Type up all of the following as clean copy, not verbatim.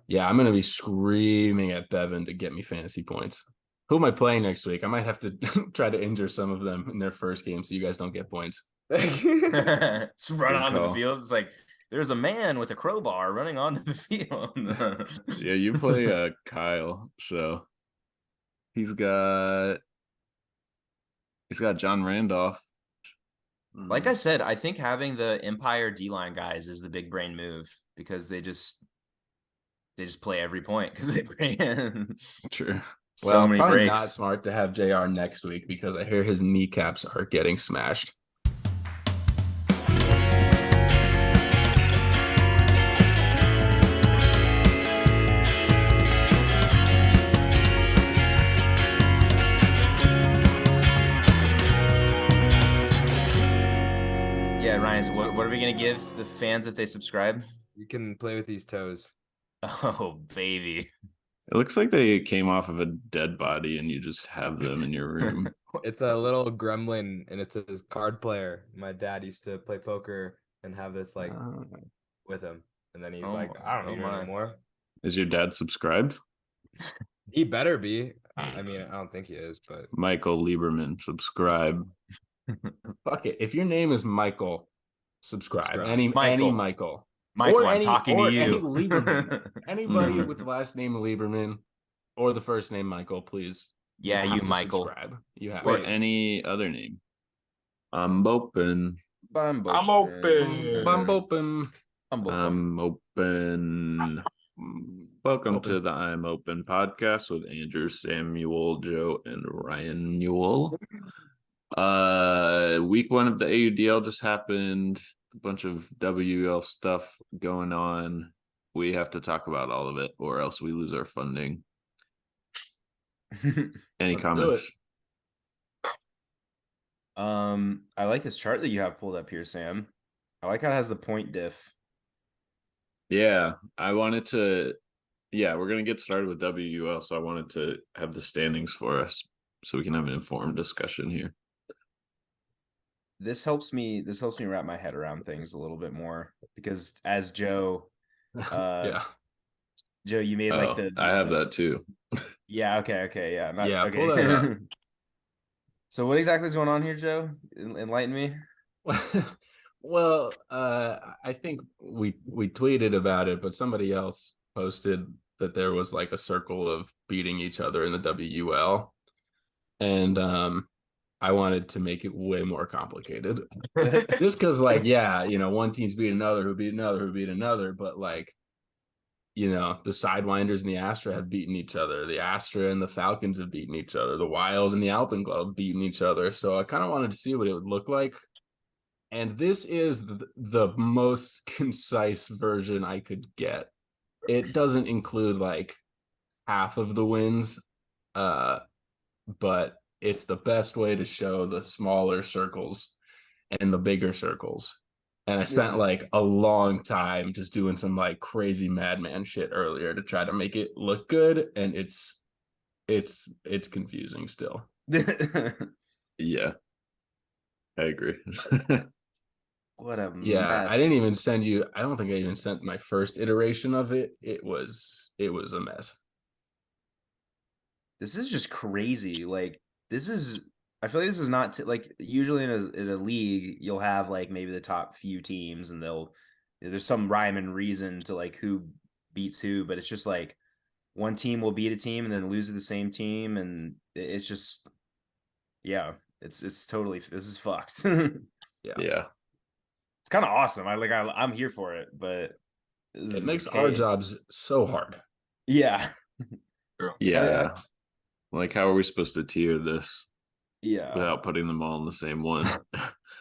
Yeah, I'm gonna be screaming at Bevan to get me fantasy points. Who am I playing next week? I might have to try to injure some of them in their first game so you guys don't get points. Just run Good onto the call. field. It's like there's a man with a crowbar running onto the field. Yeah, you play Kyle, so he's got John Randolph. Like I said, I think having the Empire D-line guys is the big brain move because they just play every point because they bring in True. so Well, many probably not breaks. smart to have JR next week because I hear his kneecaps are getting smashed. Yeah, Ryan, what are we gonna give the fans if they subscribe? You can play with these toes. Oh, baby. It looks like they came off of a dead body and you just have them in your room. It's a little gremlin, and it's his card player. My dad used to play poker and have this like with him, and then he's like, I don't need it anymore. Is your dad subscribed? He better be. I mean, I don't think he is, but Michael Lieberman, subscribe. Fuck it. If your name is Michael, subscribe. Any Michael. Michael, or I'm talking to you. Any Lieberman. Anybody with the last name Lieberman or the first name Michael, please. Yeah, you Michael. Subscribe. You have or any other name. I'm open. I'm open. Welcome to the I'm Open podcast with Andrew, Samuel, Joe, and Ryan Newell. Week 1 of the AUDL just happened. A bunch of WUL stuff going on. We have to talk about all of it, or else we lose our funding. Any comments? I like this chart that you have pulled up here, Sam. I like how it has the point diff. Yeah, we're gonna get started with WUL, so I wanted to have the standings for us so we can have an informed discussion here. This helps me wrap my head around things a little bit more because as Joe, yeah. Joe, you made like the I have that too. Yeah, okay, yeah. Okay. Pull that up. So what exactly is going on here, Joe? Enlighten me. Well, I think we tweeted about it, but somebody else posted that there was like a circle of beating each other in the WUL. And I wanted to make it way more complicated. Just because, like, yeah, one team's beat another, who beat another, who beat another, but like, the Sidewinders and the Astra have beaten each other. The Astra and the Falcons have beaten each other. The Wild and the Alpenglow have beaten each other. So I kind of wanted to see what it would look like. And this is the most concise version I could get. It doesn't include like half of the wins, but it's the best way to show the smaller circles and the bigger circles. And I spent like a long time just doing some like crazy madman shit earlier to try to make it look good, and it's confusing still. Yeah, I agree. What a mess. I didn't even send you. I don't think I even sent my first iteration of it. It was a mess. This is just crazy. Like I feel like this is not like usually in a league you'll have like maybe the top few teams and there's some rhyme and reason to like who beats who, but it's just like one team will beat a team and then lose to the same team, and it's just it's totally, this is fucked. Yeah. It's kind of awesome. I'm here for it, but it makes our jobs so hard. Yeah. Yeah. Like, how are we supposed to tier this? Yeah. Without putting them all in the same one.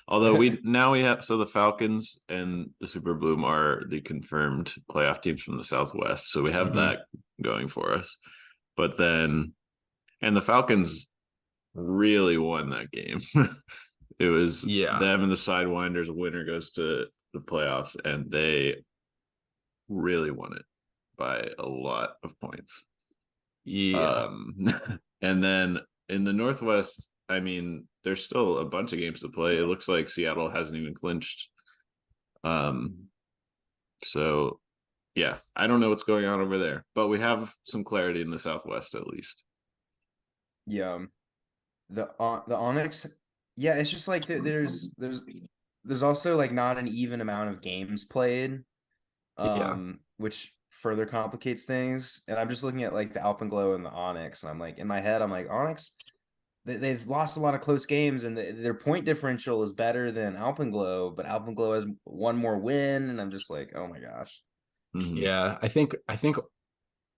Although we have the Falcons and the Super Bloom are the confirmed playoff teams from the Southwest. So we have that going for us. But then, and the Falcons really won that game. It was them and the Sidewinders. Winner goes to the playoffs, and they really won it by a lot of points. Yeah. And then in the Northwest, I mean, there's still a bunch of games to play. It looks like Seattle hasn't even clinched. So Yeah, I don't know what's going on over there, but we have some clarity in the Southwest at least. Yeah. The Onyx, yeah, it's just like there's also like not an even amount of games played, Yeah. which further complicates things. And I'm just looking at like the Alpenglow and the Onyx, and I'm like, in my head, I'm like, Onyx, they've lost a lot of close games, and their point differential is better than Alpenglow, but Alpenglow has one more win, and I'm just like, oh my gosh. Mhm. Yeah, I think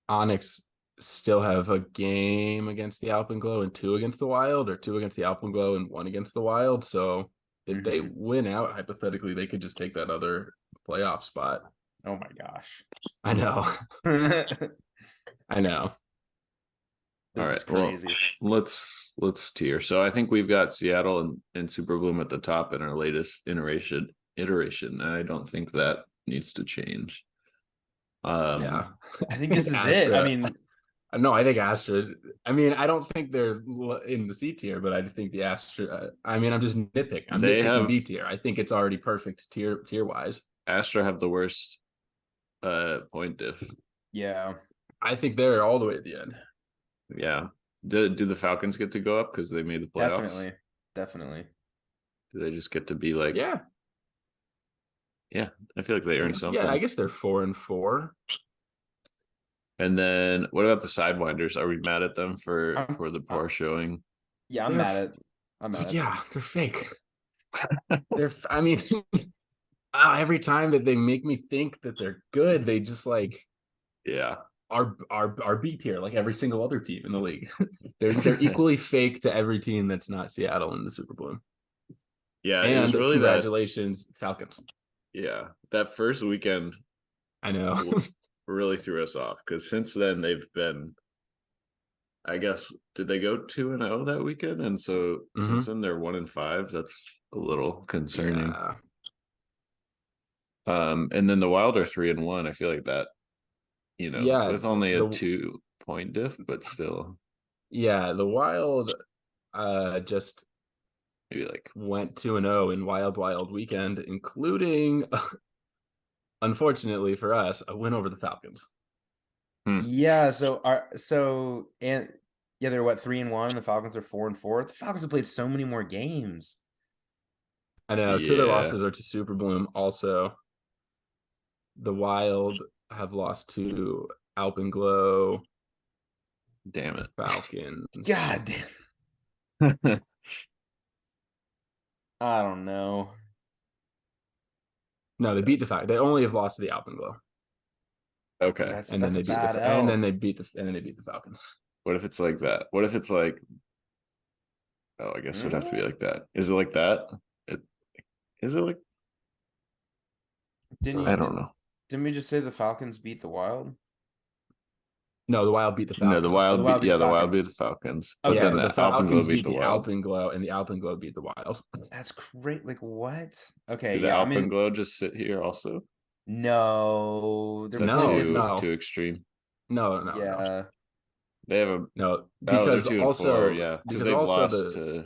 Onyx still have a game against the Alpenglow and two against the Wild, or two against the Alpenglow and one against the Wild. So if they Mhm. win out, hypothetically, they could just take that other playoff spot. Oh my gosh. I know. This I know. All is right, well, crazy. let's tier. So I think we've got Seattle and Super Bloom at the top in our latest iteration, and I don't think that needs to change. Yeah. I think this is it. I Astra. mean, No, I think Astra. I mean, I don't think they're in the C tier, but I think the Astra. I mean, I'm just nitpicking. I'm They nitpicking have B tier. I think it's already perfect tier wise. Astra have the worst point diff. yeah. I think they're all the way at the end. Yeah. Do the Falcons get to go up because they made the playoffs? Definitely. Do they just get to be like, Yeah. yeah, I feel like they earned something. Yeah, I guess they're 4-4. And then what about the Sidewinders? Are we mad at them for I'm, the I, poor showing? yeah, I'm They're mad at I'm mad at yeah, them. they're fake. I mean, every time that they make me think that they're good, they just like Yeah. are B tier like every single other team in the league. they're equally fake to every team that's not Seattle in the Super Bowl. Yeah, it was And really congratulations, Falcons. that first weekend I know. really threw us off because since then they've been, I guess, did they go 2-0 that weekend? And so since then they're 1-5. That's a little concerning. Yeah. And then the Wild are 3-1. I feel like that, Yeah. with only a The 2-point diff, but still the Wild just maybe like went 2-0 in Wild weekend, including unfortunately for us, a win over the Falcons. Yeah, and yeah, they're what, 3-1, and the Falcons are 4-4. The Falcons have played so many more games. I know two of their yeah. losses are to Super Bloom. Also, the Wild have lost to Alpenglow, Damn it. Falcons. God damn. I don't know. No, they beat the Falcons. They only have lost to the Alpenglow. Okay. That's And then a they beat bad the L. and then they beat the Falcons. What if it's like that? What if it's like, oh, I guess it would have to be like that. Is it like that? Is it like, I don't know. Didn't we just say the Falcons beat the Wild? No, the Wild beat the No, Falcons. the Oh, Wild the beat, Wild beat the the Wild beat Falcons. the Falcons, but Okay. then Yeah, the the Falcons Alpenglow beat beat the the Wild. Alpenglow, and the Alpenglow beat the Wild. That's great. Like what? Okay, Did the yeah. I mean, Alpenglow just sit here also? no, Is their that point too difference. too extreme? No. Yeah. They have a No, they're because 2-4, yeah, because they've also lost to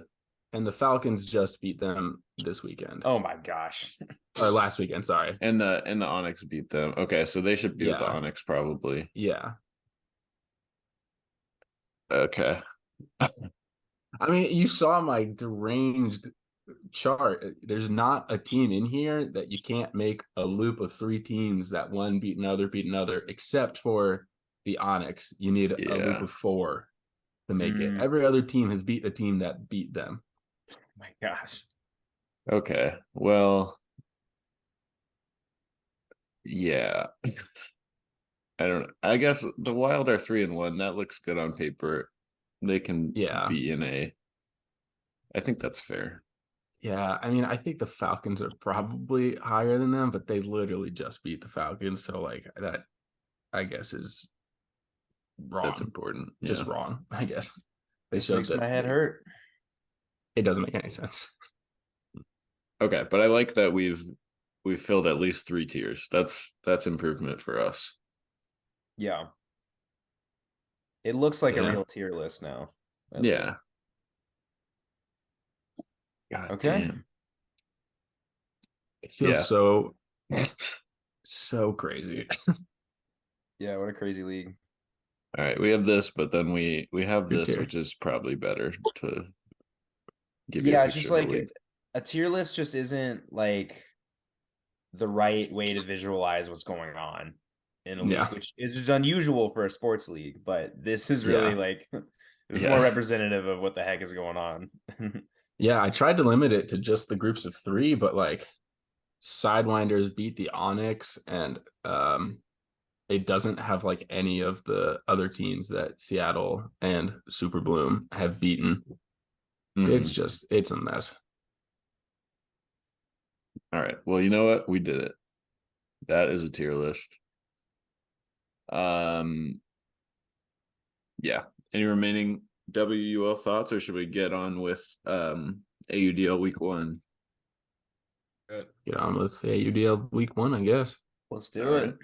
the Falcons just beat them this weekend Oh my gosh. or last weekend. Sorry. and the Onyx beat them. Okay, so they should be with the Yeah, Onyx probably. yeah. Okay. I mean, you saw my deranged chart. There's not a team in here that you can't make a loop of three teams that one beat another, except for the Onyx. You need a loop Yeah. of four to make it. Mm. Every other team has beat a team that beat them. Oh my gosh. Okay. Well, yeah. I don't know. I guess the Wild are 3-1. That looks good on paper. They can Yeah. be in a. I think that's fair. Yeah, I mean, I think the Falcons are probably higher than them, but they literally just beat the Falcons, so like that, I guess, is wrong. That's important. Just Yeah. wrong, I guess. They This showed makes that my head hurt. it doesn't make any sense. Okay, but I like that we've filled at least 3 tiers. That's improvement for us. Yeah. It looks like a Yeah. real tier list now. At Yeah. least. God Okay. damn. It feels Yeah. so crazy. Yeah, what a crazy league. All right, we have this, but then we have Good this, tier. which is probably better to give you a Yeah, it's picture just of the like league. a tier list just isn't like the right way to visualize what's going on in a Yeah. league, which is just unusual for a sports league. But this is really Yeah. like it's more Yeah. representative of what the heck is going on. Yeah, I tried to limit it to just the groups of 3, but like Sidewinders beat the Onyx, and it doesn't have like any of the other teams that Seattle and Super Bloom have beaten. It's a mess. All right. Well, you know what? We did it. That is a tier list. Yeah. Any remaining WUL thoughts, or should we get on with AUDL week 1? Good. Get on with AUDL week 1, I guess. Let's do it.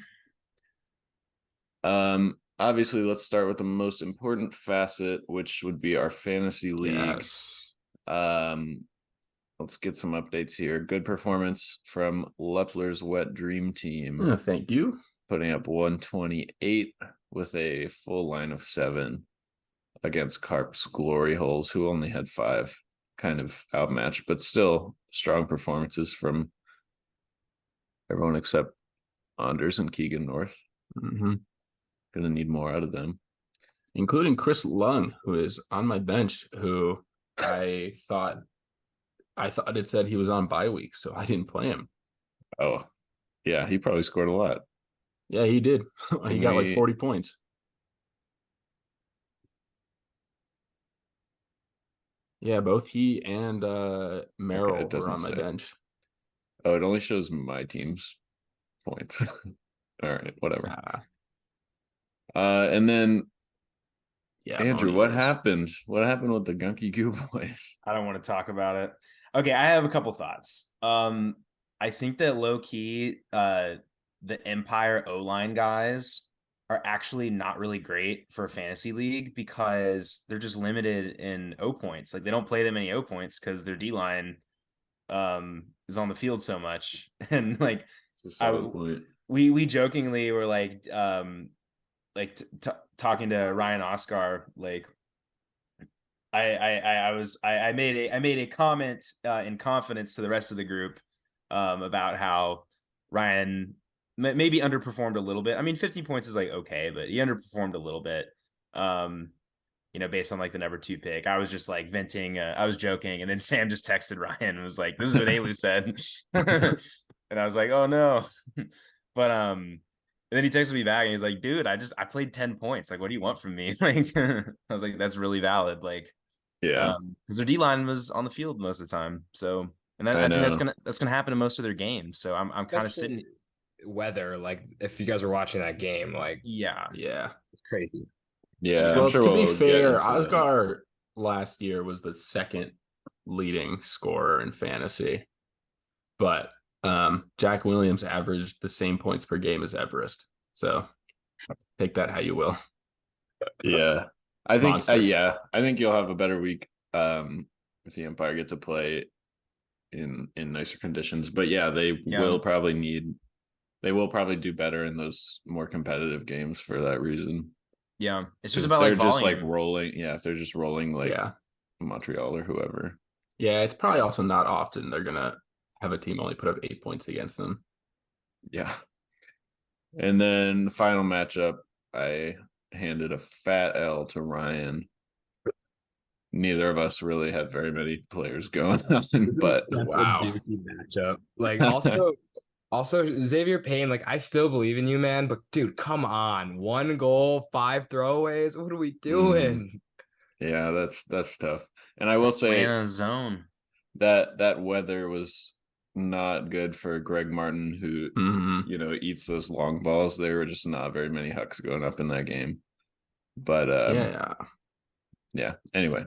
Obviously, let's start with the most important facet, which would be our fantasy league. Yes. Let's get some updates here. Good performance from Lepler's Wet Dream Team. Thank you. Putting up 128 with a full line of 7 against Carp's Glory Holes, who only had 5. Kind of outmatched, but still strong performances from everyone except Anders and Keegan North. Gonna need more out of them, including Chris Lung, who is on my bench, who I thought it said he was on bye week, so I didn't play him. Oh, yeah, he probably scored a lot. Yeah, he did. He got like 40 points. Yeah, both he and Merrill were on my bench. Oh, it only shows my team's points. All right, whatever. And then, yeah, Andrew, what happened? What happened with the Gunky Goo boys? I don't want to talk about it. Okay, I have a couple thoughts. I think that low key, the Empire O-line guys are actually not really great for a fantasy league because they're just limited in O points. Like they don't play that many O points because their D line is on the field so much. And like we jokingly were like talking to Ryan Oscar, like I made a comment in confidence to the rest of the group about how Ryan maybe underperformed a little bit. I mean, 50 points is like okay, but he underperformed a little bit. Based on like the number 2 pick. I was just like venting. I was joking, and then Sam just texted Ryan and was like, "This is what Alu said," and I was like, "Oh no," but and then he texted me back and he's like, "Dude, I played 10 points. Like, what do you want from me?" Like, I was like, "That's really valid." Like, yeah, because their D line was on the field most of the time. So, and then I think that's gonna happen in most of their games. So I'm kind of sitting weather. Like, if you guys were watching that game, like, yeah, it's crazy. Yeah, well, I'm sure to be we'll fair, Oscar last year was the second leading scorer in fantasy, but Jack Williams averaged the same points per game as Everest. So take that how you will. Yeah, I think I think you'll have a better week if the Empire get to play in nicer conditions. But yeah, they will probably do better in those more competitive games for that reason. Yeah, it's just about they're like just volume. like rolling. Yeah, if they're just rolling like Montreal or whoever. Yeah, it's probably also not often they're gonna have a team only put up 8 points against them. Yeah. And then the final matchup, I handed a fat L to Ryan. Neither of us really had very many players going on, but such a dookie matchup. Like also Xavier Payne, like I still believe in you, man. But dude, come on, 1 goal, 5 throwaways. What are we doing? Yeah, that's tough. And I will say, in a zone. That weather was not good for Greg Martin, who eats those long balls. There were just not very many hucks going up in that game. But yeah. Anyway,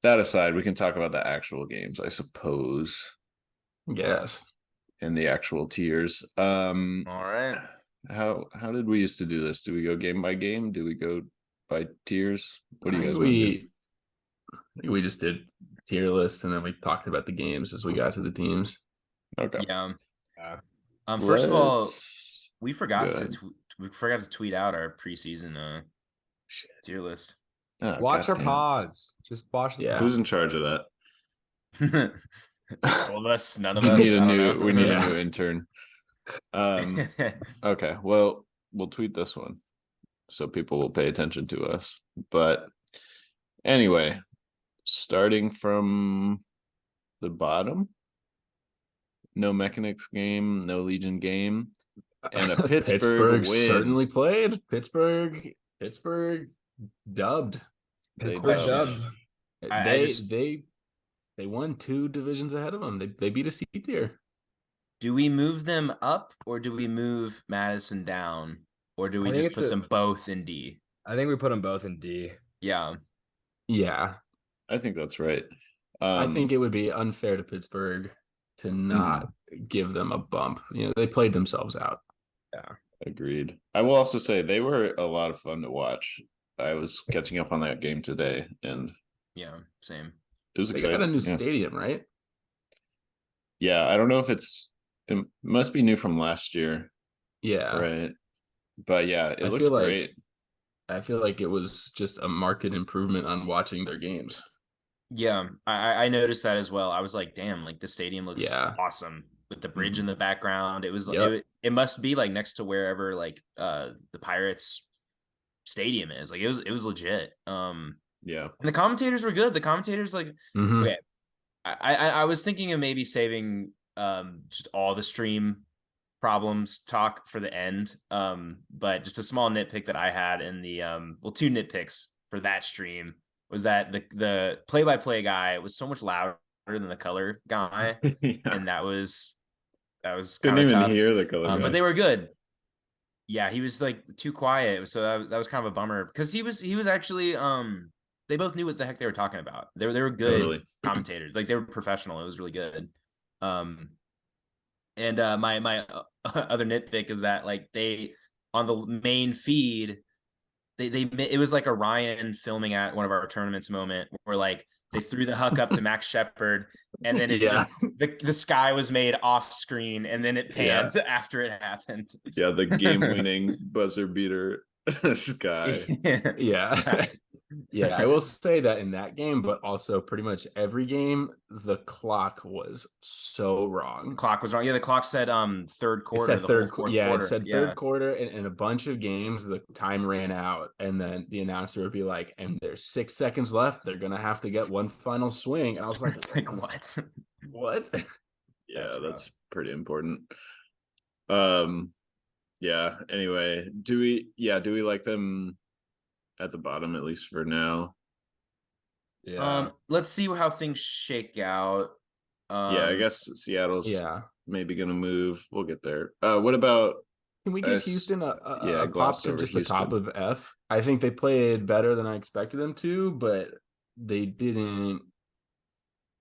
that aside, we can talk about the actual games, I suppose. Yes. And the actual tiers. All right. How did we used to do this? Do we go game by game? Do we go by tiers? What do you guys want to do? We just did tier list and then we talked about the games as we got to the teams. Okay. Yeah. First of all, we forgot to we forgot to tweet out our preseason tier list. Oh, Watch our goddamn. pods. Just watch the Yeah. Who's pods. in charge of that? All of us, none of We us. need I a don't new. know. We need Yeah. a new intern. Okay. Well, we'll tweet this one, so people will pay attention to us. But anyway, starting from the bottom, no Mechanics game, no Legion game, and a Pittsburgh win. certainly played. Pittsburgh dubbed. They Pittsburgh dubbed. dubbed. They won 2 divisions ahead of them. They beat a C tier. Do we move them up or do we move Madison down? Or do we I think just it's put a- them both in D? I think we put them both in D. Yeah. Yeah. I think that's right. I think it would be unfair to Pittsburgh to not give them a bump. They played themselves out. Agreed. I will also say they were a lot of fun to watch. I was catching up on that game today, and Yeah, same. it was They exciting. got a new Yeah. stadium, right? Yeah, I don't know if it must be new from last year, Yeah. right? But yeah, it I looked feel like great. I feel like it was just a market improvement on watching their games. Yeah, I noticed that as well. I was like, damn, like the stadium looks awesome with the bridge in the background. It was Yep. it must be like next to wherever like the Pirates stadium is. Like it was legit. Yeah. And the commentators were good. The commentators like Mhm. okay. I was thinking of maybe saving just all the stream problems talk for the end. But just a small nitpick that I had in the 2 nitpicks for that stream was that the play-by-play guy was so much louder than the color guy, Yeah. and that was Couldn't kind of even tough. hear the color. But they were good. Yeah, he was like too quiet, so that was kind of a bummer because he was actually they both knew what the heck they were talking about. They were good Totally. commentators, like they were professional. It was really good. And my other nitpick is that like they on the main feed they it was like a Ryan filming at one of our tournaments moment where like they threw the huck up to Max Shepard and then it just the sky was made off screen and then it panned after it happened. Yeah, the game-winning buzzer beater sky. Yeah. Yeah, I will say that in that game, but also pretty much every game, the clock was so wrong. The clock was wrong. Yeah, the clock said third quarter. It said third quarter. It said third quarter, and in a bunch of games, the time ran out, and then the announcer would be like, "And there's 6 seconds left. They're gonna have to get one final swing." And I was like, "It's like what? What?" Yeah, that's pretty important. Yeah. Anyway, do we like them at the bottom at least for now? Yeah. Let's see how things shake out. Yeah, I guess Seattle's Yeah. maybe gonna move. We'll get there. What about Can we give Houston a pop glossed to over just the top Houston. of F? I think they played better than I expected them to, but they didn't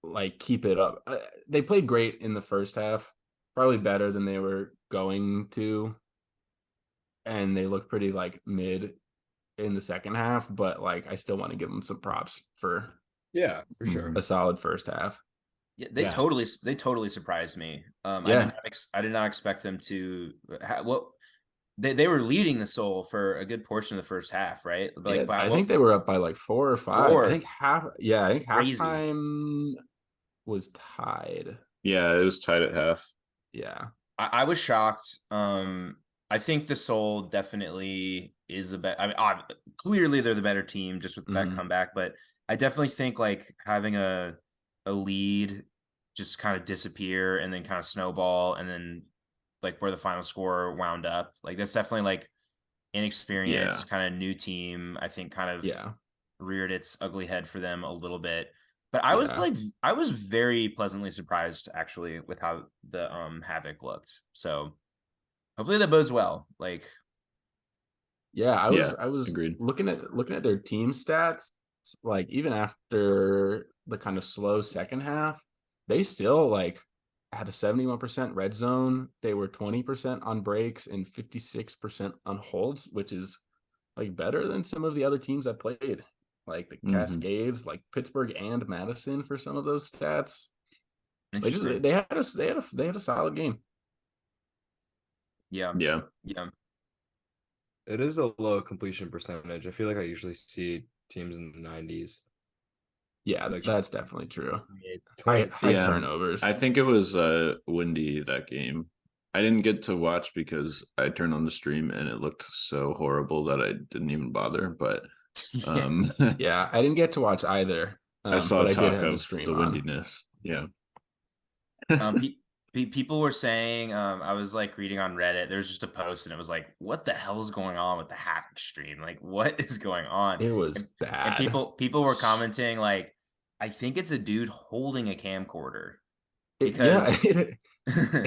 like keep it up. They played great in the first half, probably better than they were going to, and they looked pretty like mid in the second half, but like I still want to give them some props for for sure. a solid first half. Yeah, they totally surprised me. Yeah. I did not expect them to. They were leading the Soul for a good portion of the first half, right? Like I think they were up by like 4 or 5. Four. I think Crazy. halftime was tied. Yeah, it was tied at half. Yeah. I was shocked. I think the Soul definitely is a better. I mean, clearly they're the better team just with that comeback, but I definitely think like having a lead just kind of disappear and then kind of snowball and then like where the final score wound up. Like that's definitely like inexperienced kind of new team. I think kind of reared its ugly head for them a little bit. But I was very pleasantly surprised actually with how the Havoc looked. So hopefully that bodes well. Like I was agreed. looking at their team stats, like even after the kind of slow second half, they still like had a 71% red zone. They were 20% on breaks and 56% on holds, which is like better than some of the other teams I played, like the Cascades, like Pittsburgh and Madison for some of those stats. They had a solid game. Yeah. It is a low completion percentage. I feel like I usually see teams in the 90s. Yeah, Like that's definitely true. 20. High turnovers. I think it was windy that game. I didn't get to watch because I turned on the stream and it looked so horrible that I didn't even bother. But um Yeah, I didn't get to watch either. I saw But I did talk have the of stream the on. windiness. Yeah. People were saying, I was like reading on Reddit, there's just a post and it was like, what the hell is going on with the Havoc stream? Like, what is going on? It was And bad. people were commenting like, I think it's a dude holding a camcorder. Yeah, Because it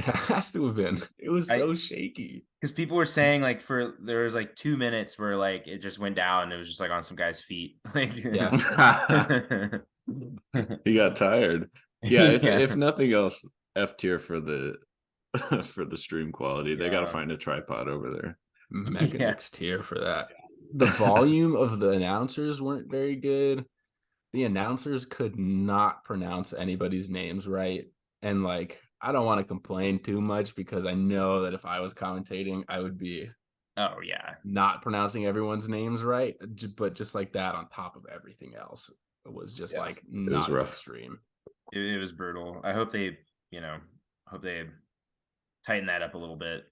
has to have been. It was I- so shaky. because people were saying like there was like 2 minutes where like it just went down and it was just like on some guy's feet. Like Yeah. He got tired. Yeah, if Yeah. if nothing else, F tier for the for the stream quality. They got to Yeah. find a tripod over there. Mechanics tier for that. The volume of the announcers weren't very good. The announcers could not pronounce anybody's names right. And like, I don't want to complain too much because I know that if I was commentating, I would be Oh yeah. not pronouncing everyone's names right. But just like that on top of everything else, it was just Yes. like was not a good rough. stream. It was brutal. I hope they, hope they tighten that up a little bit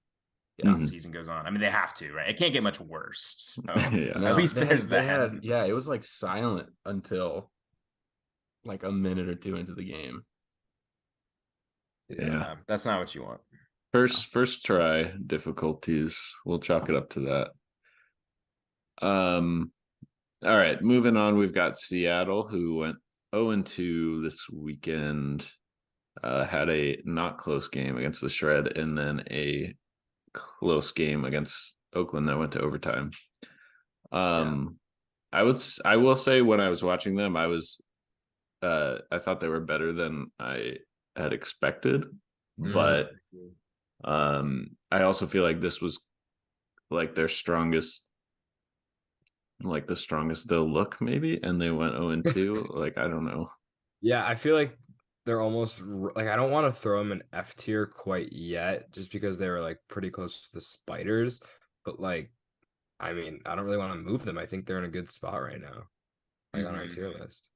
Yeah. as the season goes on. I mean, they have to, right? It can't get much worse. So Yeah. No, at least they there's that. had, yeah, it was like silent until like a minute or two into the game. Yeah. That's not what you want. First try difficulties. We'll chalk it up to that. All right, moving on. We've got Seattle, who went 0-2 this weekend. Had a not close game against the Shred, and then a close game against Oakland that went to overtime. I will say when I was watching them, I thought they were better than I had expected, but I also feel like this was like their strongest, like the strongest they'll look maybe, and they went 0-2. Like, I don't know. Yeah, I feel like they're almost like I don't want to throw them in F tier quite yet, just because they were like pretty close to the Spiders. But like, I mean, I don't really want to move them. I think they're in a good spot right now, like on our tier list.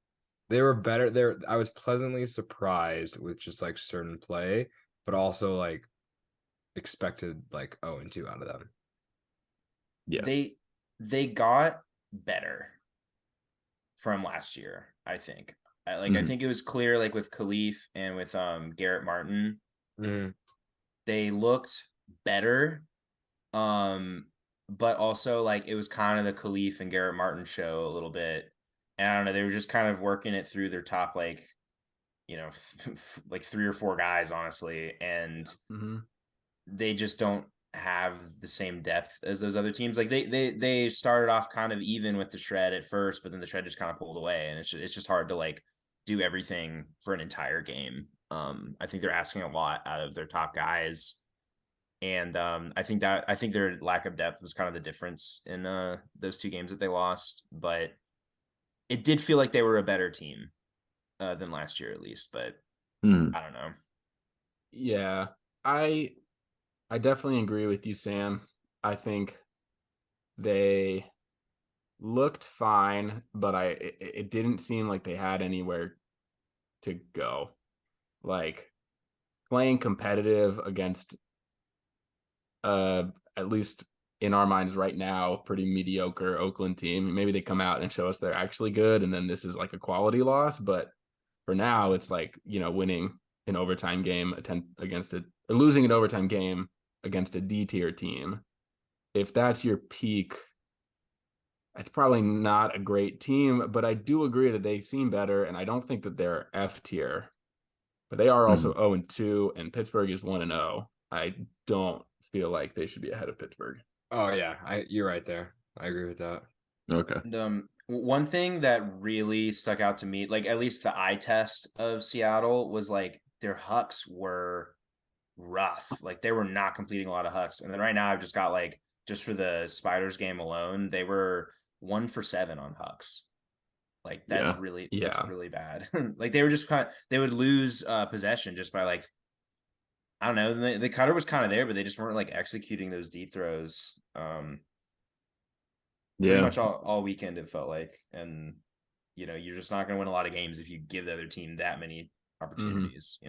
They were better there. I was pleasantly surprised with just like certain play, but also like expected like 0-2 out of them. Yeah. They got better from last year, I think. I think it was clear like with Khalif and with Garrett Martin, they looked better. But also like it was kind of the Khalif and Garrett Martin show a little bit. And I don't know, they were just kind of working it through their top like like 3 or 4 guys, honestly, and they just don't have the same depth as those other teams. Like they started off kind of even with the Shred at first, but then the Shred just kind of pulled away, and it's just hard to like do everything for an entire game. I think they're asking a lot out of their top guys, and I think their lack of depth was kind of the difference in those 2 games that they lost. But it did feel like they were a better team than last year, at least. But I don't know. Yeah, I definitely agree with you, Sam. I think they looked fine, but it didn't seem like they had anywhere to go. Like playing competitive against at least in our minds right now, pretty mediocre Oakland team. Maybe they come out and show us they're actually good, and then this is like a quality loss. But for now, it's like, winning an overtime game losing an overtime game against a D tier team. If that's your peak, it's probably not a great team, but I do agree that they seem better, and I don't think that they're F tier. But they are also 0-2, and Pittsburgh is 1-0. I don't feel like they should be ahead of Pittsburgh. Oh yeah, you're right there. I agree with that. Okay. And, one thing that really stuck out to me, like at least the eye test of Seattle, was like their hucks were rough. Like they were not completing a lot of hucks. And then right now I've just got like, just for the Spiders game alone, they were 1 for 7 on hucks. Like that's really bad. Like they were just they would lose possession just by like, I don't know. The cutter was kind of there, but they just weren't like executing those deep throws. pretty Yeah. much all weekend, it felt like. And, you're just not going to win a lot of games if you give the other team that many opportunities,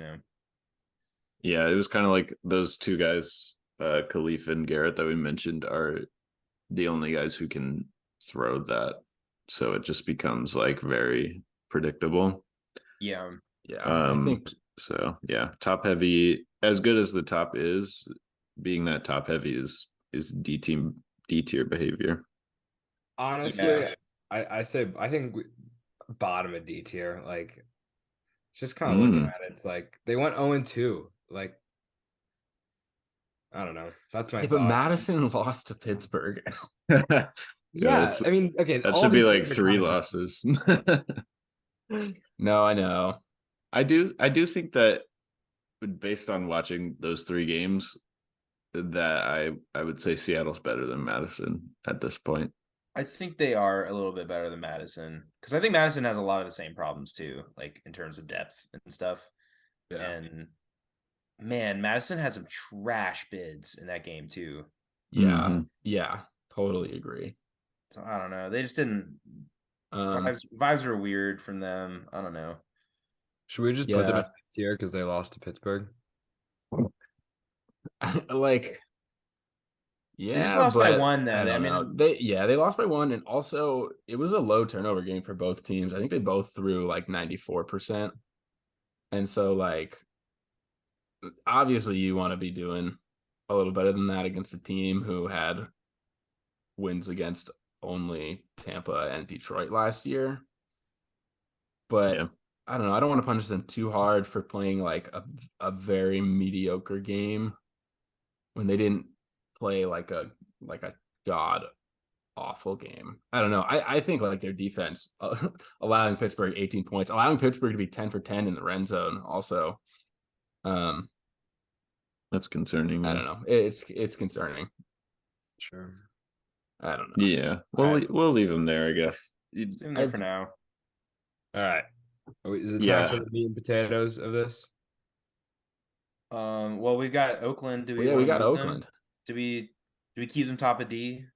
Yeah, it was kind of like those two guys, Khalif and Garrett that we mentioned, are the only guys who can throw that. So it just becomes like very predictable. Yeah. Yeah, I think So yeah, top heavy, as good as the top is, being that top heavy is D tier behavior. Honestly, Yeah. I say I think bottom of D tier. Like, just kind of looking Mm. at it, it's like they went 0-2. Like, I don't know. That's my yeah, but thought. Madison lost to Pittsburgh. Yeah, Yeah, it's I mean, okay, that all should be these like games are 3 kind of losses. No, I know. I do think that based on watching those 3 games, that I would say Seattle's better than Madison at this point. I think they are a little bit better than Madison, because I think Madison has a lot of the same problems too, like in terms of depth and stuff. Yeah. And man, Madison had some trash bids in that game too. Yeah. Mhm. Yeah. Totally agree. So I don't know. They just didn't. Um, Vibes were weird from them. I don't know. Should we just put them yeah. in F tier because they lost to Pittsburgh? Like, They just yeah, lost by but one though. I I don't know. mean, They lost by one, and also it was a low turnover game for both teams. I think they both threw like 94%. And so like obviously you want to be doing a little better than that against a team who had wins against only Tampa and Detroit last year. But Yeah. I don't know. I don't want to punish them too hard for playing like a very mediocre game when they didn't play like a god awful game. I don't know. I think like their defense allowing Pittsburgh 18 points, allowing Pittsburgh to be 10 for 10 in the red zone also. Um, That's concerning. I Yeah. don't know. It's concerning. Sure. I don't know. Yeah. We'll leave them there, I guess. it's in there for now. All right. Is it Yeah. time for the meat and potatoes of this? Well, we've got Oakland. Do we Well, yeah, we want to got move Oakland. them? Do we keep them top of D?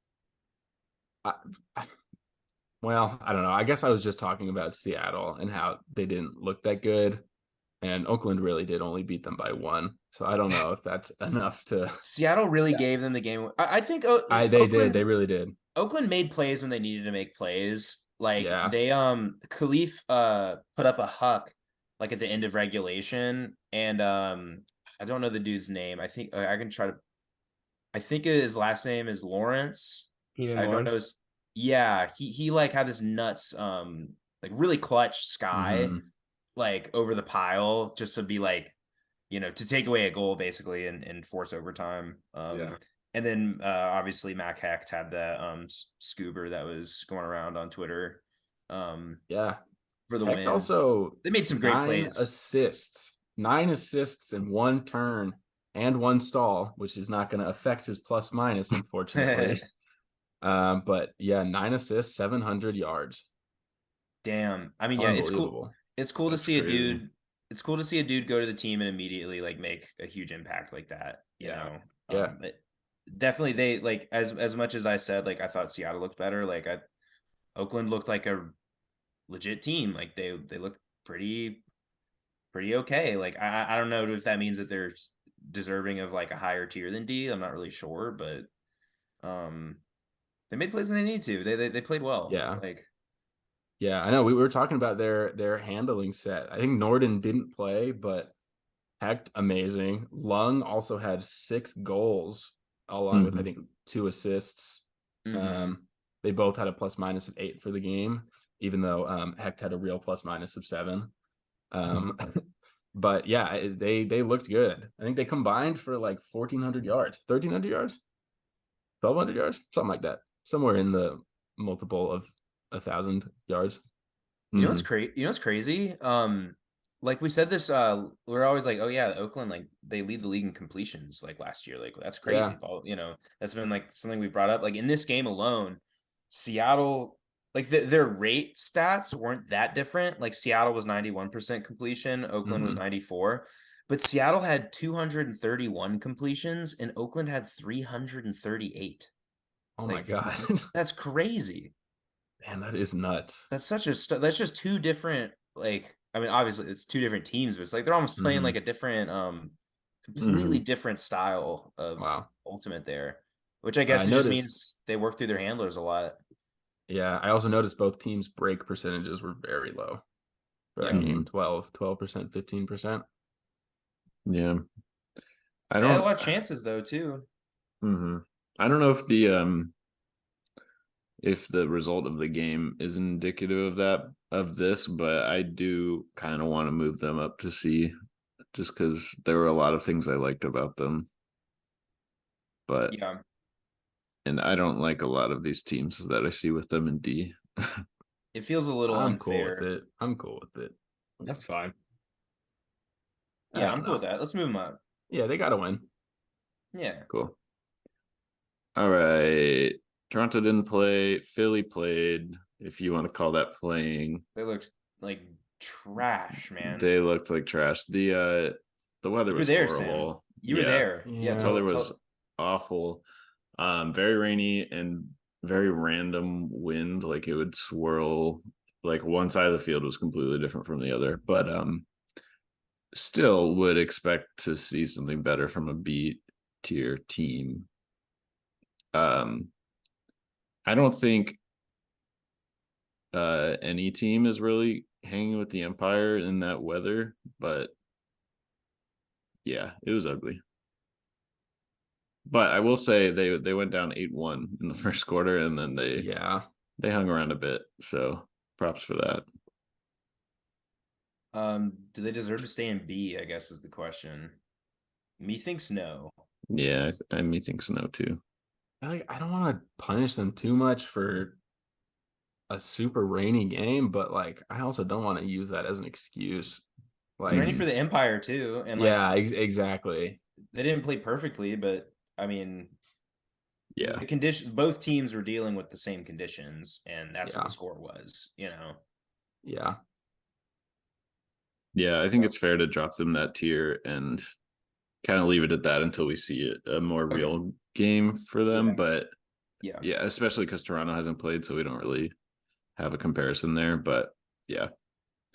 Well, I don't know. I guess I was just talking about Seattle and how they didn't look that good, and Oakland really did only beat them by one. So I don't know if that's enough to. Seattle really Yeah. gave them the game. I think They Oakland, did. They really did. Oakland made plays when they needed to make plays. Like Yeah. they Khalif put up a huck like at the end of regulation, and I don't know the dude's name. I think I can try to. I think his last name is Lawrence. Keenan I don't know Lawrence? his. Yeah, he like had this nuts like really clutch sky Mhm. like over the pile just to be like to take away a goal basically and force overtime. Yeah. And then obviously Mac Hecht had that scuba that was going around on Twitter Yeah. for the Hecht win. also They made some great plays. nine assists in one turn and one stall, which is not going to affect his plus minus, unfortunately. But yeah, 9 assists, 700 yards. Damn. I mean, yeah, it's cool. Unbelievable. It's cool to That's see a crazy. dude. It's cool to see a dude go to the team and immediately like make a huge impact like that. You Yeah. know. Yeah. But definitely they like as much as I said like I thought Seattle looked better. Like Oakland looked like a legit team. Like they looked pretty okay. Like I don't know if that means that they're deserving of like a higher tier than D. I'm not really sure, but they made plays when they need to. They played well. Yeah. Like Yeah, I know. We were talking about their handling set. I think Norden didn't play, but Hecht amazing. Lung also had 6 goals, along with I think 2 assists. mhm. They both had a plus minus of 8 for the game, even though Hecht had a real plus minus of 7. But yeah, they looked good. I think they combined for like 1,400 yards, 1,300 yards, 1,200 yards, something like that, somewhere in the multiple of 1,000 yards. You know what's crazy? You know what's crazy? Like we said this, we're always like, oh yeah, Oakland, like they lead the league in completions like last year. Like that's crazy. Yeah. Paul. That's been like something we brought up. Like in this game alone, Seattle, like their rate stats weren't that different. Like Seattle was 91% completion, Oakland was 94, but Seattle had 231 completions and Oakland had 338. Oh my Like, god. that's crazy. Man, that is nuts. That's that's just two different, like, I mean, obviously it's two different teams, but it's like they're almost playing Mhm. like a different, completely Mhm. different style of Wow. ultimate there, which I I guess it just noticed. means they work through their handlers a lot. Yeah, I also noticed both teams' break percentages were very low for that Yeah. game. 12%, 15%. Yeah. I They had a don't lot of chances though too. mhm. I don't know if the result of the game is indicative of this, but I do kind of want to move them up to C just because there were a lot of things I liked about them. But Yeah. and I don't like a lot of these teams that I see with them in D. It feels a little I'm cool with unfair. it. I'm cool with it. That's fine. I Yeah, don't I'm cool with know. that. Let's move them up. Yeah, they got to win. Yeah. Cool. All right. Toronto didn't play. Philly played, if you want to call that playing. They look like trash, man. They looked like trash. The weather You were was there, Sam. horrible. You were Yeah. there. Yeah, Yeah. Weather tell was awful. Very rainy and very random wind. Like it would swirl. Like one side of the field was completely different from the other. But still would expect to see something better from a B tier team. Um I don't think any team is really hanging with the Empire in that weather, but yeah, it was ugly. But I will say they went down 8-1 in the first quarter, and then Yeah. they hung around a bit. So props for that. Do they deserve to stay in B, I guess is the question. Me thinks no. Yeah, I methinks no too. I don't want to punish them too much for a super rainy game, but like I also don't want to use that as an excuse. It's Like, rainy for the Empire too, and like yeah, exactly. they didn't play perfectly, but I mean Yeah, the condition both teams were dealing with the same conditions, and that's what Yeah. the score was, you know. Yeah. yeah. I think it's fair to drop them that tier and kind of leave it at that until we see a more Okay. real game for them. Yeah. But Yeah. yeah, especially because Toronto hasn't played, so we don't really have a comparison there. But yeah,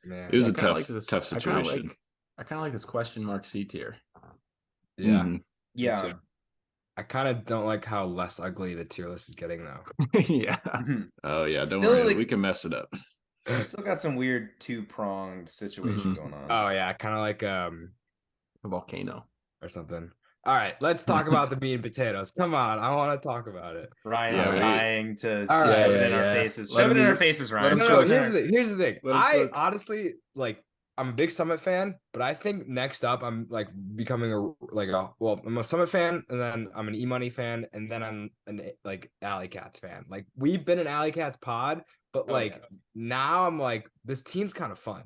Man. it was I a kind of like this. tough situation. I kind of like this question mark C tier. Yeah. Mhm. Me Yeah. too. I kind of don't like how less ugly the tier list is getting though. Yeah. Oh yeah, don't Still, worry, like, we can mess it up. still got some weird two-pronged situation Mhm. going on. Oh yeah, kind of like A volcano. or something. All right, let's talk about the meat and potatoes. Come on, I want to talk about it. Ryan's Yeah, dying to All right. shove it Yeah, in our yeah. faces. Let Shove it him in our eat. faces, Let Ryan. him No, Shove cook. it in here's the thing. Let him I cook. honestly like. I'm a big Summit fan, but I think next up I'm like becoming I'm a Summit fan, and then I'm an E-Money fan, and then I'm an like Alley Cats fan. Like we've been an Alley Cats pod, but Oh, like yeah. now I'm like this team's kind of fun.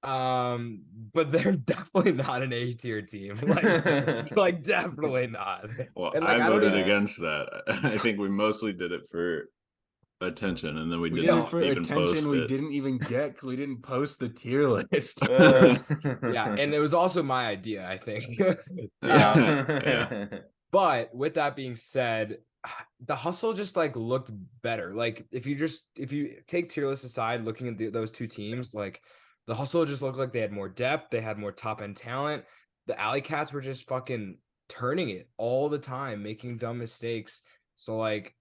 But they're definitely not an A tier team. Like definitely not. Well, And I like I don't voted even against that. I think we mostly did it for attention, and then we We did it didn't for even attention post we it. didn't even get because we didn't post the tier list. yeah, and it was also my idea, I think. Yeah. But with that being said, the hustle just like looked better. Like if you take tier list aside, looking at those two teams, like the hustle just looked like they had more depth, they had more top end talent. The Alley Cats were just fucking turning it all the time, making dumb mistakes. So like,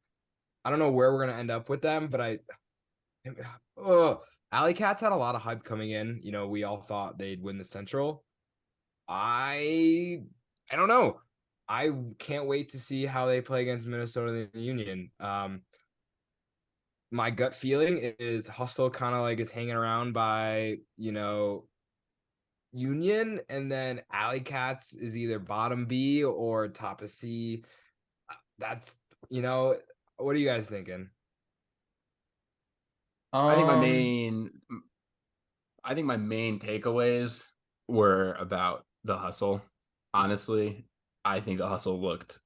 I don't know where we're gonna end up with them, but Alley Cats had a lot of hype coming in. You know, we all thought they'd win the Central. I I don't know. I can't wait to see how they play against Minnesota and the Union. My gut feeling is Hustle kind of like is hanging around by, Union, and then Alley Cats is either bottom B or top of C. That's, what are you guys thinking? I think my Um, main takeaways were about the hustle. Honestly, I think the hustle looked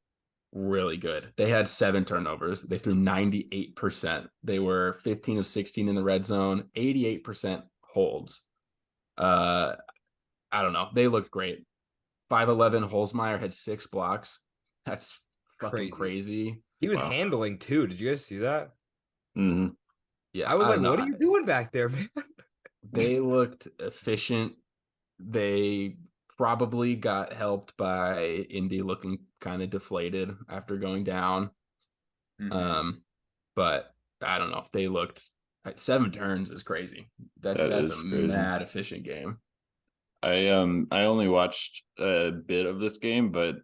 really good. They had 7 turnovers. They threw 98%. They were 15 of 16 in the red zone, 88% holds. I don't know. They looked great. 5'11 Holzmeyer had 6 blocks. That's fucking crazy. He was Wow. handling too. Did you guys see that? Hmm. Yeah, I was like, don't know. what are you doing back there, man? They looked efficient. They probably got helped by Indy looking kind of deflated after going down. Mhm. But I don't know if they looked at 7 turns is crazy. That's That a is crazy. mad efficient game. I only watched a bit of this game, but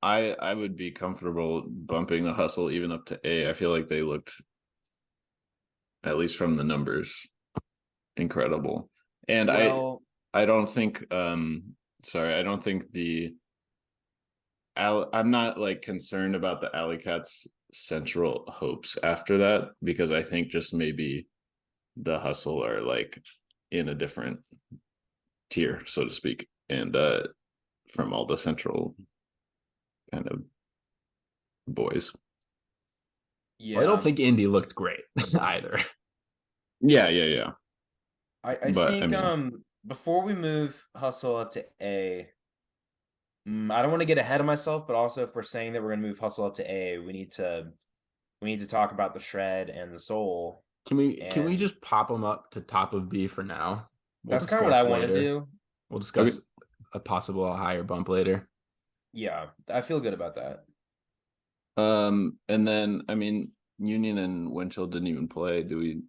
I would be comfortable bumping the hustle even up to A. I feel like they looked, at least from the numbers, incredible. And Well, I don't think sorry, I don't think I'm not like concerned about the Alley Cats central hopes after that, because I think just maybe the hustle are like in a different tier, so to speak, and from all the central kind of boys. Well, I don't yeah. think Indy looked great either. Yeah. I But I think mean, before we move Hustle up to A, I don't want to get ahead of myself, but also if we're saying that we're gonna move Hustle up to A, we need to talk about the Shred and the Soul. Can we And just pop them up to top of B for now? We'll that's kind of what I discuss want to later. do. We'll okay. discuss a possible higher bump later. Yeah, I feel good about that. And then I mean, Union and Winchell didn't even play. Do we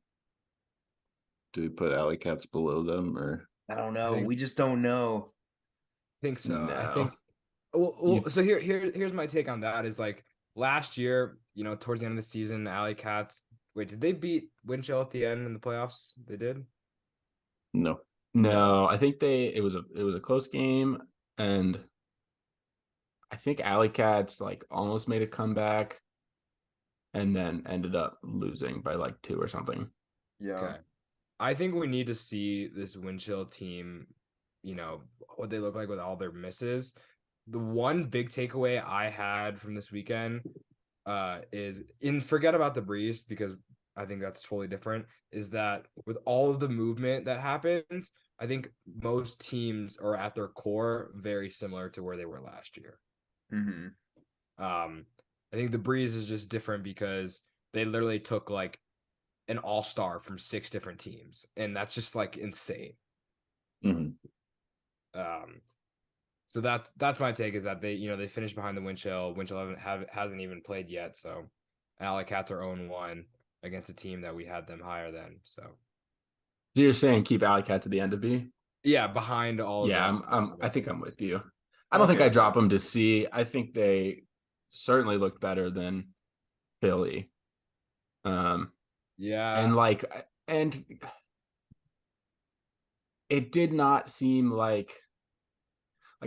put Alley Cats below them, or I don't I know. think We just don't know. think so. I No. think well, You- so here's my take on that is like last year, towards the end of the season, Alley Cats. Wait, did they beat Winchell at the end in the playoffs? They did. no? No, I think it was a close game, and I think Alley Cats like almost made a comeback and then ended up losing by like 2 or something. Yeah. Okay. I think we need to see this Winchell team, what they look like with all their misses. The one big takeaway I had from this weekend is forget about the Breeze because I think that's totally different, is that with all of the movement that happened, I think most teams are at their core very similar to where they were last year. Mm-hmm. I think the Breeze is just different because they literally took like an all-star from 6 different teams, and that's just like insane. Mhm. So that's my take, is that they finished behind the Winchell. Winchell hasn't even played yet, so Alley Cats are 0-1 against a team that we had them higher than. So You're saying keep Alley Cats at the end of B? yeah, behind all of Yeah, them. I think I'm with you. I I'm don't okay think I with drop that. them to C. I think they certainly looked better than Philly. Yeah, And it did not seem like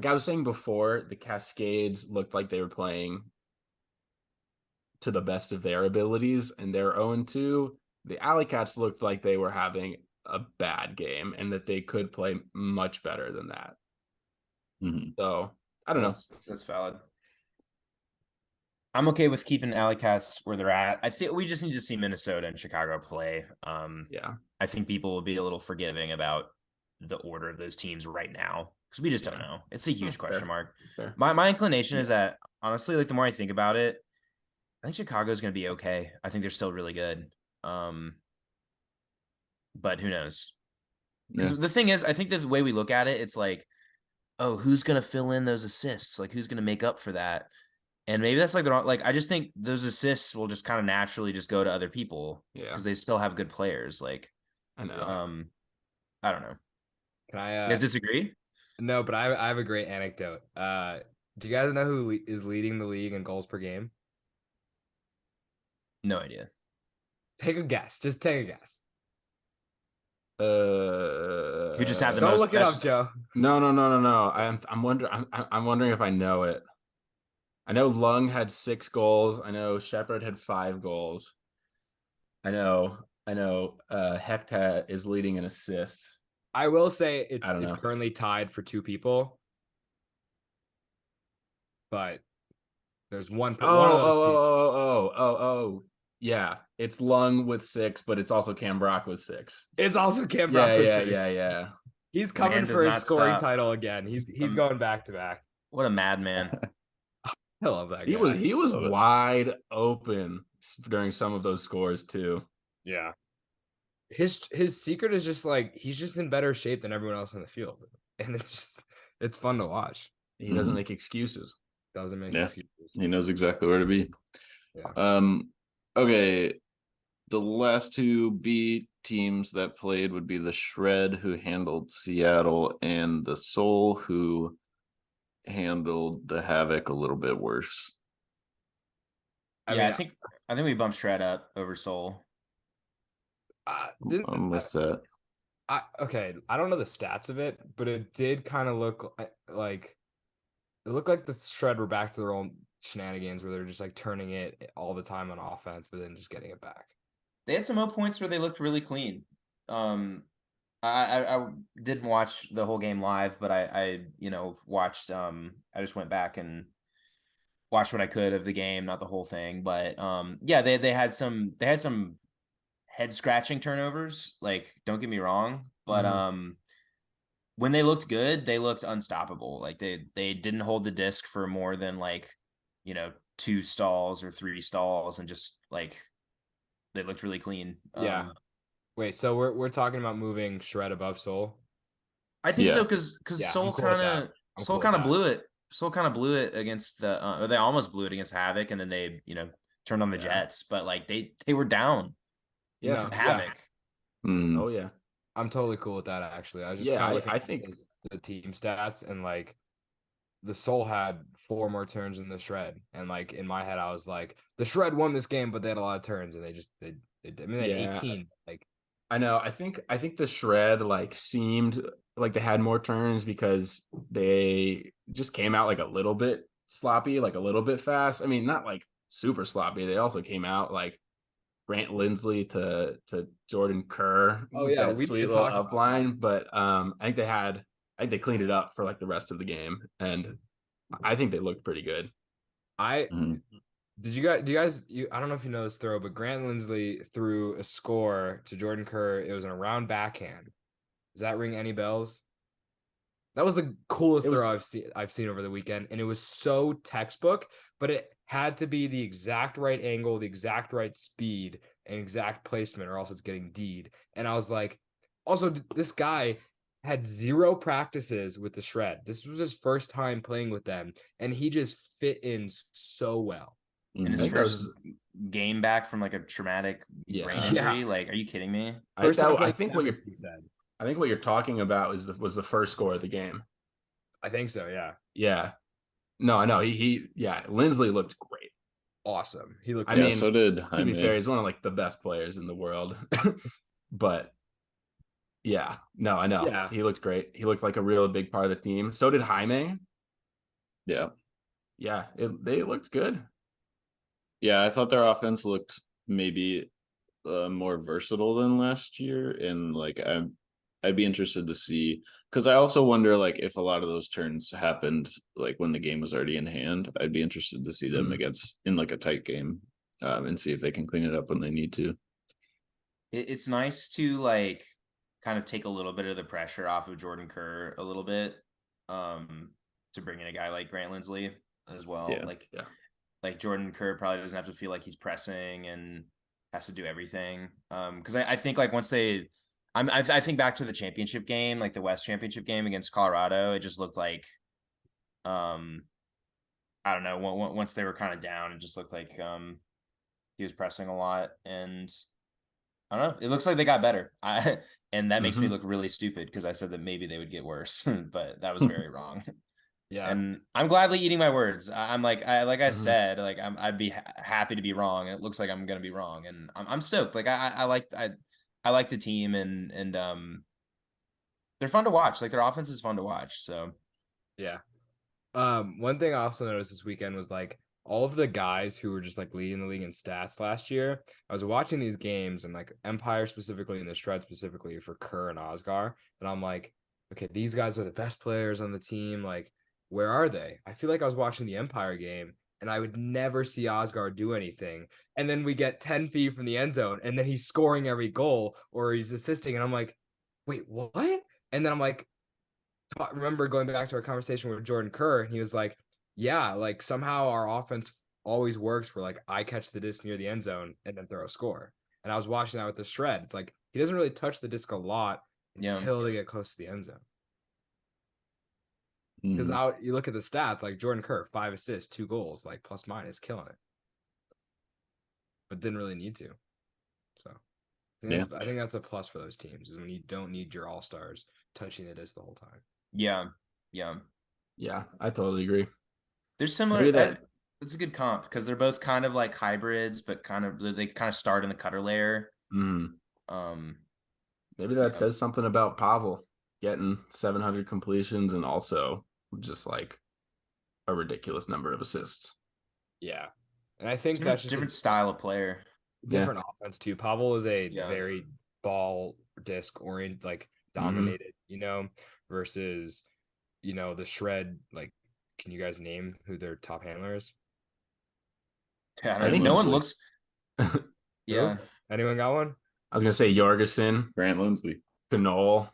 I was saying before, the Cascades looked like they were playing to the best of their abilities, and they're 0-2. The Alley Cats looked like they were having a bad game and that they could play much better than that. Mhm. So I don't know. That's valid. I'm okay with keeping Alley Cats where they're at. I think we just need to see Minnesota and Chicago play. Yeah. I think people will be a little forgiving about the order of those teams right now because we just don't know. It's a huge question mark. Fair. My inclination is that honestly, like the more I think about it, I think Chicago's going to be okay. I think they're still really good. But who knows? Because Yeah. the thing is, I think that the way we look at it, it's like, oh, who's going to fill in those assists? Like, who's going to make up for that? And maybe that's like the wrong. Like, I just think those assists will just kind of naturally just go to other people Yeah. because they still have good players. Like, I know. I don't know. can I? You guys disagree? No, but I have a great anecdote. Do you guys know who is leading the league in goals per game? No idea. Take a guess. Just take a guess. Who just had the Don't most? look it up, Joe. No. I'm wondering if I know it. I know Lung had 6 goals. I know Shepard had 5 goals. I know Hecta is leading in assists. I will say I don't it's know. currently tied for 2 people, but there's one of those people. Oh. Yeah, it's Lung with 6, but it's also Cam Brock with 6. It's also Cam Brock Yeah, with yeah, 6. yeah, yeah. He's coming Man does for his not scoring stop. title again. He's going back to back. What a madman. I love that guy. He was Love it. wide open during some of those scores too. Yeah. His secret is just like he's just in better shape than everyone else in the field. And it's fun to watch. He doesn't Mhm. make excuses. Doesn't make Yeah. excuses. He knows exactly where to be. Yeah. Okay. The last two B teams that played would be the Shred, who handled Seattle, and the Soul, who handled the Havoc a little bit worse. I mean, I think we bumped Shred up over Soul. I'm with that. Okay, I don't know the stats of it, but it did kind of look like it looked like the Shred were back to their own shenanigans where they're just like turning it all the time on offense, but then just getting it back. They had some points where they looked really clean. I didn't watch the whole game live, but I watched. I just went back and watched what I could of the game, not the whole thing, but yeah, they had some head scratching turnovers. Like, don't get me wrong, but when they looked good, they looked unstoppable. Like they didn't hold the disc for more than like 2 stalls or 3 stalls, and just like they looked really clean. Yeah. Wait, so we're talking about moving Shred above Soul? I think so Yeah. because Yeah, I'm Soul cool with that. kind I'm Soul cool with kind of that. blew it. Soul kind of blew it against the, or they almost blew it against Havoc, and then they turned on the Yeah. Jets, but like they were down Yeah. to Yeah. Havoc. Mm. Oh yeah. I'm totally cool with that actually. I was just Yeah, kind of looking I at think the team stats, and like the Soul had 4 more turns than the Shred. And like in my head, I was like, the Shred won this game, but they had a lot of turns, and they I mean they had yeah. 18. Like I know. I think the Shred like seemed like they had more turns because they just came out like a little bit sloppy, like a little bit fast. I mean, not like super sloppy. They also came out like Grant Lindsley to Jordan Kerr oh with yeah, that we sweet did little talk about that. upline. But I think they cleaned it up for like the rest of the game, and I think they looked pretty good. I Mm. Did you I don't know if you know this throw, but Grant Lindsley threw a score to Jordan Kerr. It was an around backhand. Does that ring any bells? That was the coolest It was throw I've seen over the weekend, and it was so textbook, but it had to be the exact right angle, the exact right speed, and exact placement, or else it's getting D'd. And I was like, also this guy had 0 practices with the Shred. This was his first time playing with them, and he just fit in so well. In I his Mhm. think that first was game back from like a traumatic brain yeah. injury. Yeah. Like, are you kidding me? First time I playing think sevens, he said. I think what you're talking about is was the first score of the game. I think so, yeah. Yeah. No, I know. Yeah, Lindsley looked great. Awesome. He looked I Yeah, mean, so did to be fair, Jaime. he's one of like the best players in the world. But yeah, no, I know. yeah. He looked great. He looked like a real big part of the team. So did Jaime. Yeah. Yeah, they looked good. Yeah, I thought their offense looked maybe more versatile than last year, and like I'd be interested to see, because I also wonder like if a lot of those turns happened like when the game was already in hand. I'd be interested to see them Mhm. against in like a tight game, and see if they can clean it up when they need to. It's nice to like kind of take a little bit of the pressure off of Jordan Kerr a little bit, to bring in a guy like Grant Lindsley as well. Yeah. Yeah. Like Jordan Kerr probably doesn't have to feel like he's pressing and has to do everything. Because I think like once I think back to the championship game, like the West Championship game against Colorado, it just looked like, I don't know, once they were kind of down, it just looked like he was pressing a lot, and I don't know. It looks like they got better. And that makes me look really stupid because I said that maybe they would get worse, but that was very wrong. Yeah. And I'm gladly eating my words. I'm like I Mhm. said, like I'd be happy to be wrong, and it looks like I'm gonna be wrong, and I'm stoked. Like I like the team, and they're fun to watch. Like their offense is fun to watch. So Yeah. One thing I also noticed this weekend was like all of the guys who were just like leading the league in stats last year. I was watching these games and like Empire specifically and the Shred specifically for Kerr and Oscar, and I'm like, okay, these guys are the best players on the team. Like, where are they? I feel like I was watching the Empire game and I would never see Oscar do anything. And then we get 10 feet from the end zone, and then he's scoring every goal or he's assisting, and I'm like, wait, what? And then I'm like, remember going back to our conversation with Jordan Kerr, and he was like, yeah, like somehow our offense always works where like I catch the disc near the end zone and then throw a score. And I was watching that with the shred. It's like he doesn't really touch the disc a lot Yeah. until they get close to the end zone. Because Mhm. now you look at the stats, like Jordan Kerr, 5 assists, 2 goals, like plus minus, killing it. But didn't really need to. So I think that's a plus for those teams is when you don't need your all-stars touching the disc the whole time. Yeah. Yeah. Yeah, I totally agree. They're similar. Maybe that It's a good comp because they're both kind of like hybrids, but they kind of start in the cutter layer. mm, Um, maybe that yeah. says something about Pavel getting 700 completions and also just like a ridiculous number of assists. Yeah. And I think that's just different style of player. different offense too. Pavel is a Yeah. very ball disc oriented, like dominated, versus, the shred. Like, can you guys name who their top handler is? I I don't think know. No one Lindsley. looks. Yeah. Anyone got one? I was gonna say Jorgensen, Grant Lindsley. Knoll.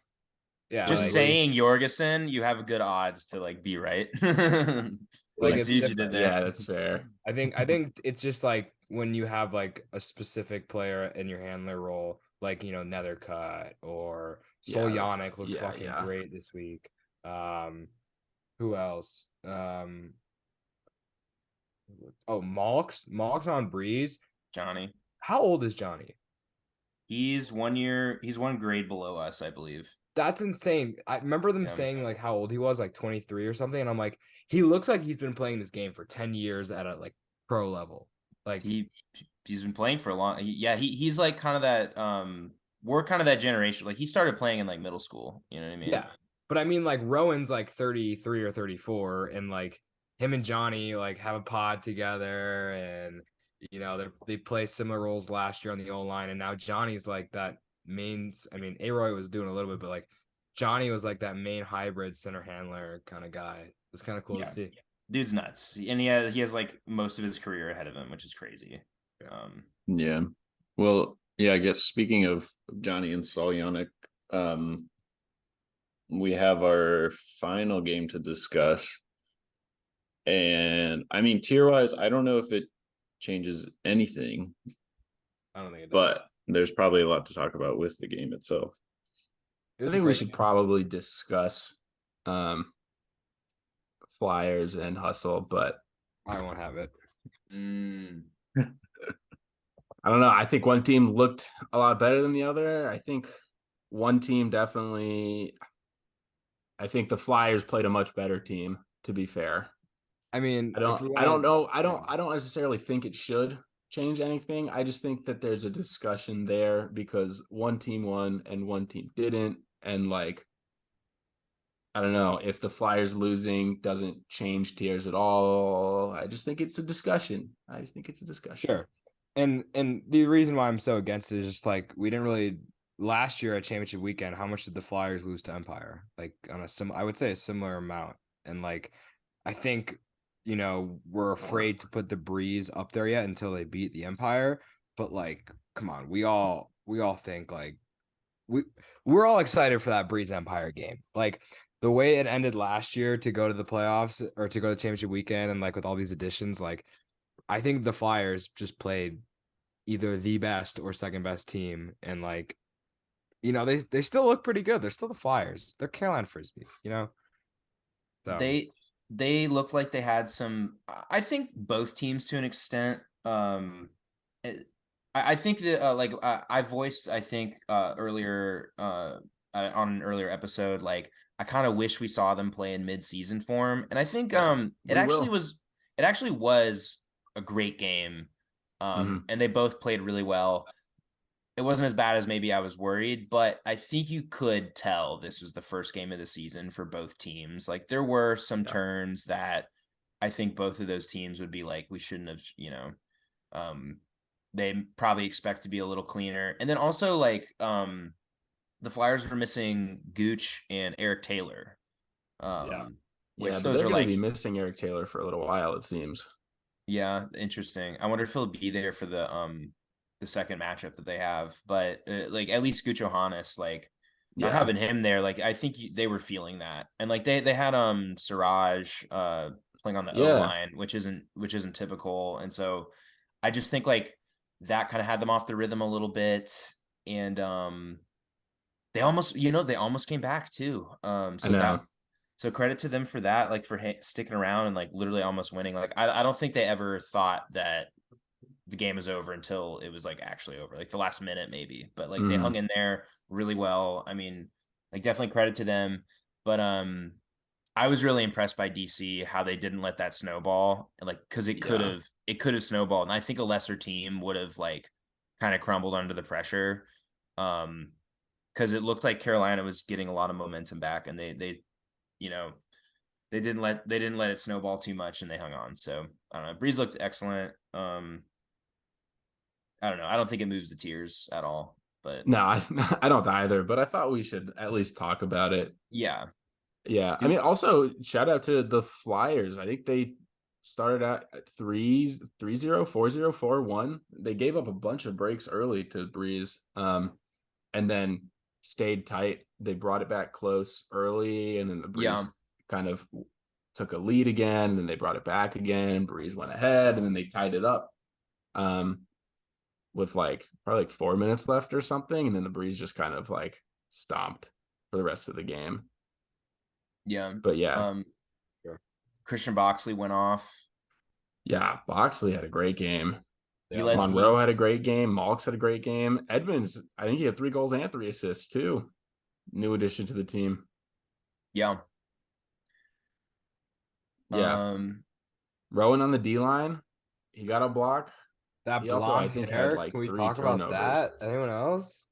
Yeah, Just like, saying Jorgensen, you have good odds to like be right. I Like, it's see what you did different. there. Yeah, that's fair. I think it's just like when you have like a specific player in your handler role, like Nethercut or Yeah, Soljanik looked fucking yeah. great this week. Who else? Malk's on Breeze. Johnny. How old is Johnny? He's 1 year. He's 1 grade below us, I believe. That's insane. I remember them Yeah. saying like how old he was, like 23 or something, and I'm like, he looks like he's been playing this game for 10 years at a like pro level. Like He's been playing for a long. He's like kind of that. We're kind of that generation. Like he started playing in like middle school. You know what I mean? yeah. But I mean, like Rowan's like 33 or 34, and like him and Johnny like have a pod together, and they play similar roles last year on the O line, and now Johnny's like that main. I mean, Aroy was doing a little bit, but like Johnny was like that main hybrid center handler kind of guy. It was kind of cool to see. Dude's nuts, and he has like most of his career ahead of him, which is crazy. Yeah. Well, yeah, I guess speaking of Johnny and Soljanik, we have our final game to discuss. And I mean, tier wise, I don't know if it changes anything. I don't think it does. But there's probably a lot to talk about with the game itself. I think we should probably discuss Flyers and Hustle, but I won't have it. I don't know. I think one team looked a lot better than the other. I think one team definitely. I think the Flyers played a much better team, to be fair. I mean, I don't know. I don't necessarily think it should change anything. I just think that there's a discussion there because one team won and one team didn't. And like, I don't know if the Flyers losing doesn't change tiers at all. I just think it's a discussion. Sure. And the reason why I'm so against it is just like we didn't really last year at championship weekend. How much did the Flyers lose to Empire? Like on I would say a similar amount. And like, I think we're afraid to put the Breeze up there yet until they beat the Empire. But like, come on, we all think like we're all excited for that Breeze Empire game. Like the way it ended last year to go to the playoffs or to go to the championship weekend and like with all these additions, like I think the Flyers just played either the best or second best team. And like, they still look pretty good. They're still the Flyers. They're Carolina Frisbee, So. They looked like they had some. I think both teams to an extent. I think that like I voiced I think earlier on an earlier episode, like I kind of wish we saw them play in mid-season form, and I think it actually was a great game, and they both played really well. It wasn't as bad as maybe I was worried, but I think you could tell this was the first game of the season for both teams. Like there were some turns that I think both of those teams would be like, we shouldn't have, they probably expect to be a little cleaner. And then also like the Flyers were missing Gooch and Eric Taylor. Which those are going to be missing Eric Taylor for a little while, it seems. Yeah, interesting. I wonder if he'll be there for the second matchup that they have, but like at least Gooch Johannes, like not having him there, like I think they were feeling that, and like they had Siraj playing on the O Yeah. line, which isn't typical. And so I just think like that kind of had them off the rhythm a little bit. And they almost came back too. I So know. credit to them for that, like for sticking around and like literally almost winning. Like I don't think they ever thought that the game was over until it was like actually over, like the last minute maybe. But like they hung in there really well. I mean, like definitely credit to them. But I was really impressed by DC, how they didn't let that snowball, like because it could Yeah. have snowballed, and I think a lesser team would have like kind of crumbled under the pressure. Because it looked like Carolina was getting a lot of momentum back, and they you know they didn't let it snowball too much, and they hung on. So I don't know. Breeze looked excellent. I don't know. I don't think it moves the tiers at all, but No, I don't either, but I thought we should at least talk about it. yeah. Yeah. I Did, mean, also shout out to the Flyers. I think they started out at 3-0, 4-0, 4-1. They gave up a bunch of breaks early to Breeze. And then stayed tight. They brought it back close early, and then the yeah. Breeze kind of took a lead again, and then they brought it back again. Breeze went ahead, and then they tied it up. With like probably like 4 minutes left or something, and then the Breeze just kind of like stomped for the rest of the game. Yeah. But yeah, Christian Boxley went off. yeah, Boxley had a great game. He led Monroe had a great game. Malks had a great game. Edmonds, I think he had 3 goals and 3 assists too. New addition to the team. Yeah. Yeah. Rowan on the D line, he got a block. That He also, I blonde think, had hair. like Can we 3 talk about turnovers. that? Anyone else?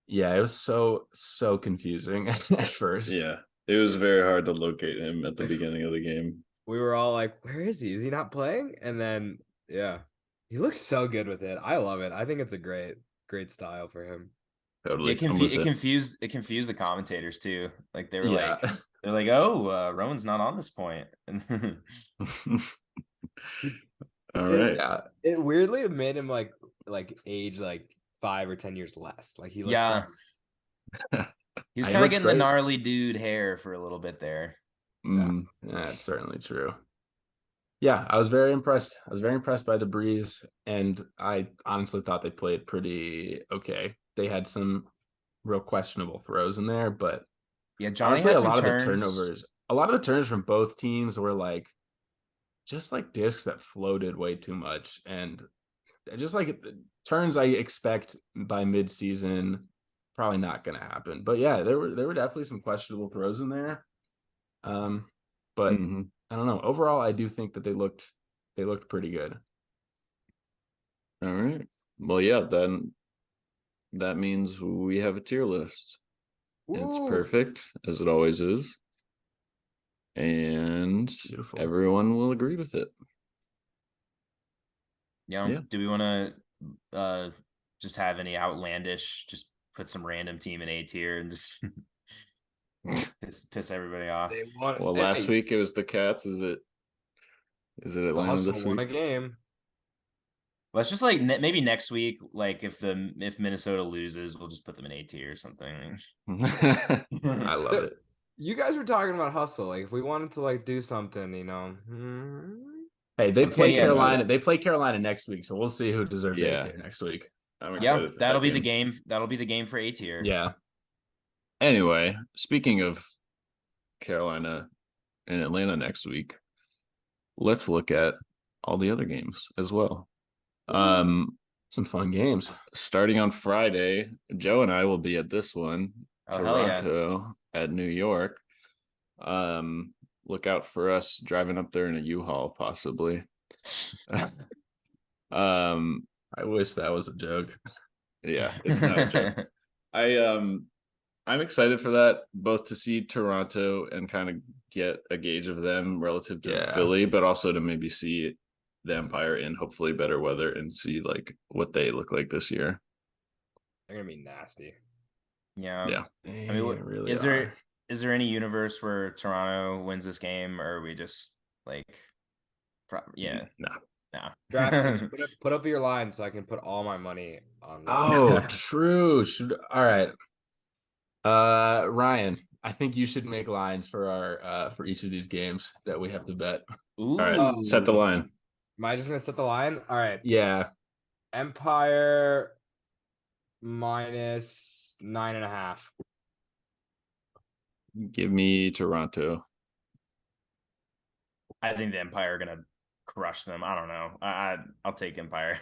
Yeah, it was so confusing at first. Yeah, it was very hard to locate him at the beginning of the game. We were all like, "Where is he? Is he not playing?" And then, yeah, he looks so good with it. I love it. I think it's a great style for him. Totally, it confused the commentators too. Like they were Yeah. they're like, oh, Rowan's not on this point. All right. Yeah. It weirdly made him like age like 5 or 10 years less. Like he looked Yeah. He was He kind of looked getting the great. gnarly dude hair for a little bit there. Mm. That's certainly true. Yeah, I was very impressed. I was very impressed by the Breeze, and I honestly thought they played pretty okay. They had some real questionable throws in there, but Yeah, Johnny honestly, had a some lot of the turns. turnovers from both teams were like just like discs that floated way too much, and just like turns I expect by midseason, probably not going to happen. But yeah, there were definitely some questionable throws in there. But Mm-hmm. I don't know. Overall, I do think that they looked pretty good. All right. Well, yeah, then that means we have a tier list. It's Woo! perfect, as it always is. And Beautiful. everyone will agree with it. Yeah. Do we want to just have any outlandish, just put some random team in A tier and just piss everybody off? Well, last week it was the Cats. Is it the Atlanta Hustle this won week? a game. Let's just like maybe next week, like if Minnesota loses, we'll just put them in A tier or something. I love it. You guys were talking about Hustle. Like if we wanted to like do something, Hey, they play yeah. Carolina. They play Carolina next week, so we'll see who deserves A tier next week. I'm Yeah, excited for that'll that be the game. game. That'll be the game for A tier. Yeah. Anyway, speaking of Carolina and Atlanta next week, let's look at all the other games as well. Some fun games. Starting on Friday, Joe and I will be at this one. Oh, Toronto at New York. Look out for us driving up there in a U-Haul, possibly. I wish that was a joke. Yeah, it's not a joke. I'm excited for that, both to see Toronto and kind of get a gauge of them relative to Philly, but also to maybe see the Empire in hopefully better weather and see like what they look like this year. They're gonna be nasty. Yeah. They I mean, really is there any universe where Toronto wins this game, or are we just like, yeah, No. DraftKings, put up your line so I can put all my money on. Oh, true. All right. Ryan, I think you should make lines for our for each of these games that we have to bet. Ooh. All right, set the line. Am I just gonna set the line? All right. Yeah. Empire minus 9.5. Give me Toronto. I think the Empire are gonna crush them. I don't know. I'll take Empire.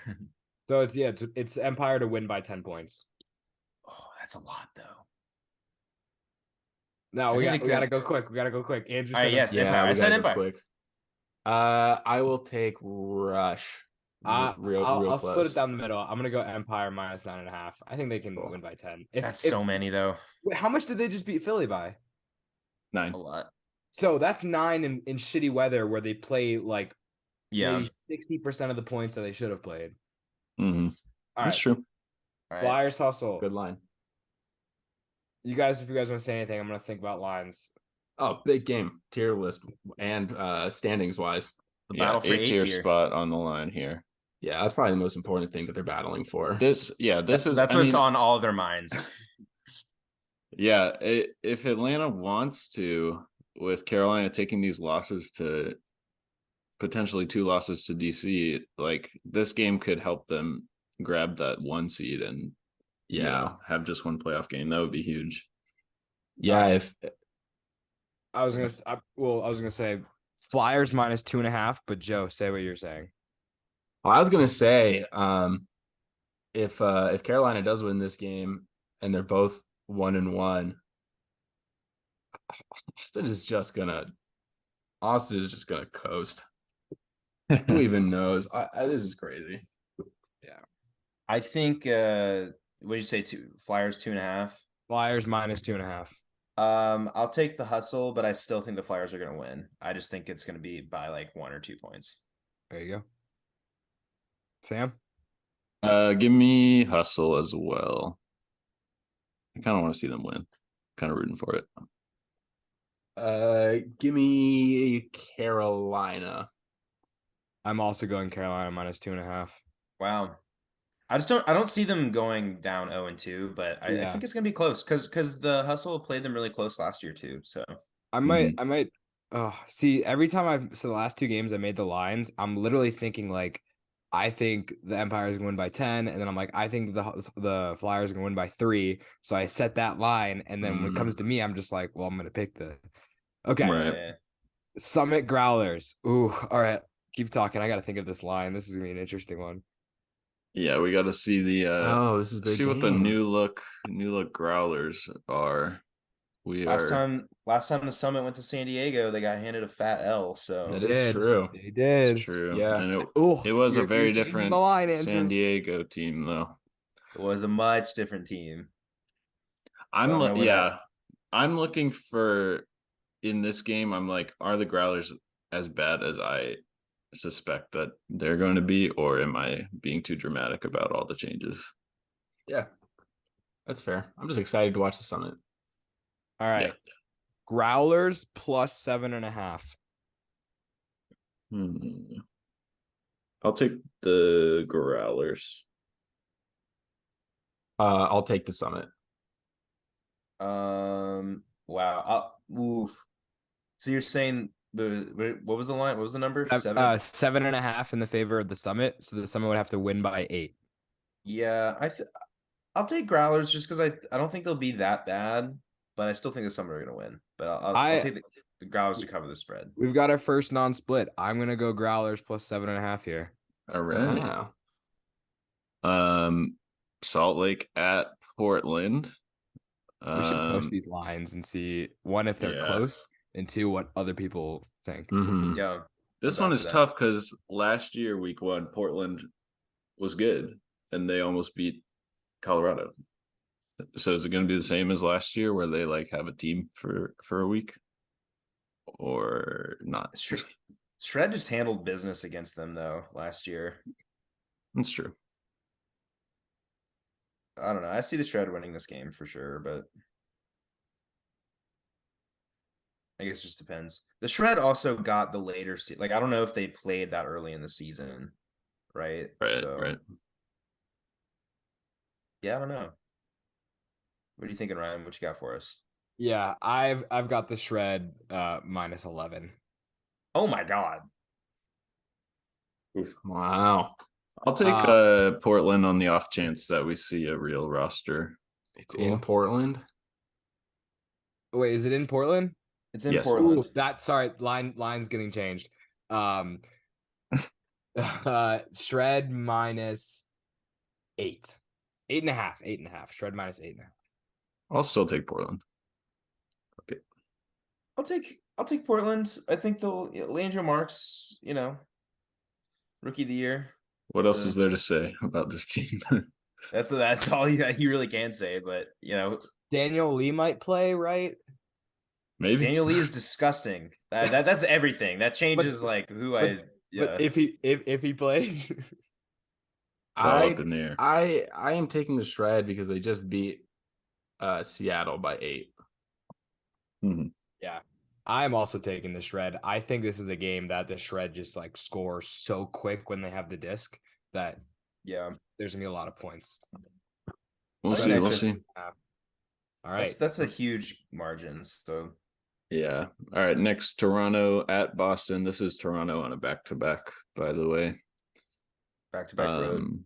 So it's Empire to win by 10 points. Oh, that's a lot though. No, I we think they gotta could- go quick. We gotta go quick. Andrew All right, said yes, Yeah, Empire. I we said gotta go Empire. quick. I will take Rush. I'll split close. it down the middle. I'm gonna go Empire minus 9.5. I think they can win by 10. That's so many though. Wait, how much did they just beat Philly by? 9. A lot. So that's 9 in shitty weather where they play like Yeah. maybe 60% of the points that they should have played. Mm-hmm. All That's right. true. All right. Flyers hustle. Good line. You guys, if you guys want to say anything, I'm gonna think about lines. Oh, big game, tier list and standings wise. The Yeah, battle for A A-tier tier. spot on the line here. Yeah, that's probably the most important thing that they're battling for. This That's is that's I what's mean, on all of their minds. Yeah, if Atlanta wants to, with Carolina taking these losses to potentially 2 losses to DC, like this game could help them grab that 1 seed and have just 1 playoff game. That would be huge. Yeah, if I was gonna say Flyers minus 2.5, but Joe, say what you're saying. I was gonna say, if Carolina does win this game and they're both 1-1, Austin is just gonna coast. Who even knows? This is crazy. I think what did you say? Flyers 2.5. Flyers minus 2.5. I'll take the hustle, but I still think the Flyers are gonna win. I just think it's gonna be by like 1 or 2 points. There you go. Sam? Give me hustle as well. I kind of want to see them win. Kind of rooting for it. Give me Carolina. I'm also going Carolina minus 2.5. Wow. I don't see them going down 0-2, but I think it's gonna be close because the hustle played them really close last year too. So I might see every time the last 2 games I made the lines, I'm literally thinking like I think the Empire is gonna win by 10, and then I'm like, I think the Flyers are gonna win by 3. So I set that line, and then when it comes to me, I'm just like, well, I'm gonna pick the Right. Summit Growlers. Ooh, all right. Keep talking. I gotta think of this line. This is gonna be an interesting one. Yeah, we got to see the This is a big see what the game. new look growlers are. last time the Summit went to San Diego, they got handed a fat L. So That is true. They did. It's true. Yeah. And Ooh, it was a you're very changing different the line, San Andrew. Diego team though. it was a much different team. I'm looking for in this game. I'm like, are the Growlers as bad as I suspect that they're going to be, or am I being too dramatic about all the changes? Yeah, that's fair. I'm just excited to watch the Summit. All right. Yeah. Growlers plus 7.5. I'll take the Growlers. I'll take the Summit. Wow. Oof. So you're saying what was the line? What was the number? 7? 7.5 in the favor of the Summit. So the Summit would have to win by 8. Yeah, I'll take Growlers just because I don't think they'll be that bad, but I still think the Summit are gonna win. But I'll take the Growlers to cover the spread. We've got our first non-split. I'm gonna go Growlers plus 7.5 here. All right. Wow. Salt Lake at Portland. We should post these lines and see, one, if they're close, and 2, what other people think. Mhm. Yeah. This one is tough because last year, week 1, Portland was good and they almost beat Colorado. So is it going to be the same as last year where they like have a team for a week or not? Shred just handled business against them though last year. That's true. I don't know. I see the Shred winning this game for sure, but I guess it just depends. The Shred also got the later like I don't know if they played that early in the season, right? Right. Yeah, I don't know. What are you thinking, Ryan? What you got for us? Yeah, I've got the Shred minus 11. Oh my God. Wow. I'll take Uh, Portland on the off chance that we see a real roster. It's Cool. in Portland. Wait, is it in Portland? It's in Yes. Portland. Ooh, sorry, line's getting changed. Shred minus 8. 8.5. 8.5. Shred minus 8.5. I'll still take Portland. Okay. I'll take Portland. I think they'll Landry Marks, rookie of the year. What else is there to say about this team? That's all you really can say. But Daniel Lee might play, right? Maybe. Daniel Lee is disgusting. That's everything. That changes like who I. Yeah. But if he plays, It's all up in the air. I am taking the Shred because they just beat Seattle by 8. Mhm. yeah, I'm also taking the Shred. I think this is a game that the Shred just like scores so quick when they have the disc that Yeah. there's gonna be a lot of points. We'll Shred see. We'll interest- see. All right, That's a huge margin. So Yeah. All right. Next, Toronto at Boston. This is Toronto on a back-to-back, by the way. back to back road.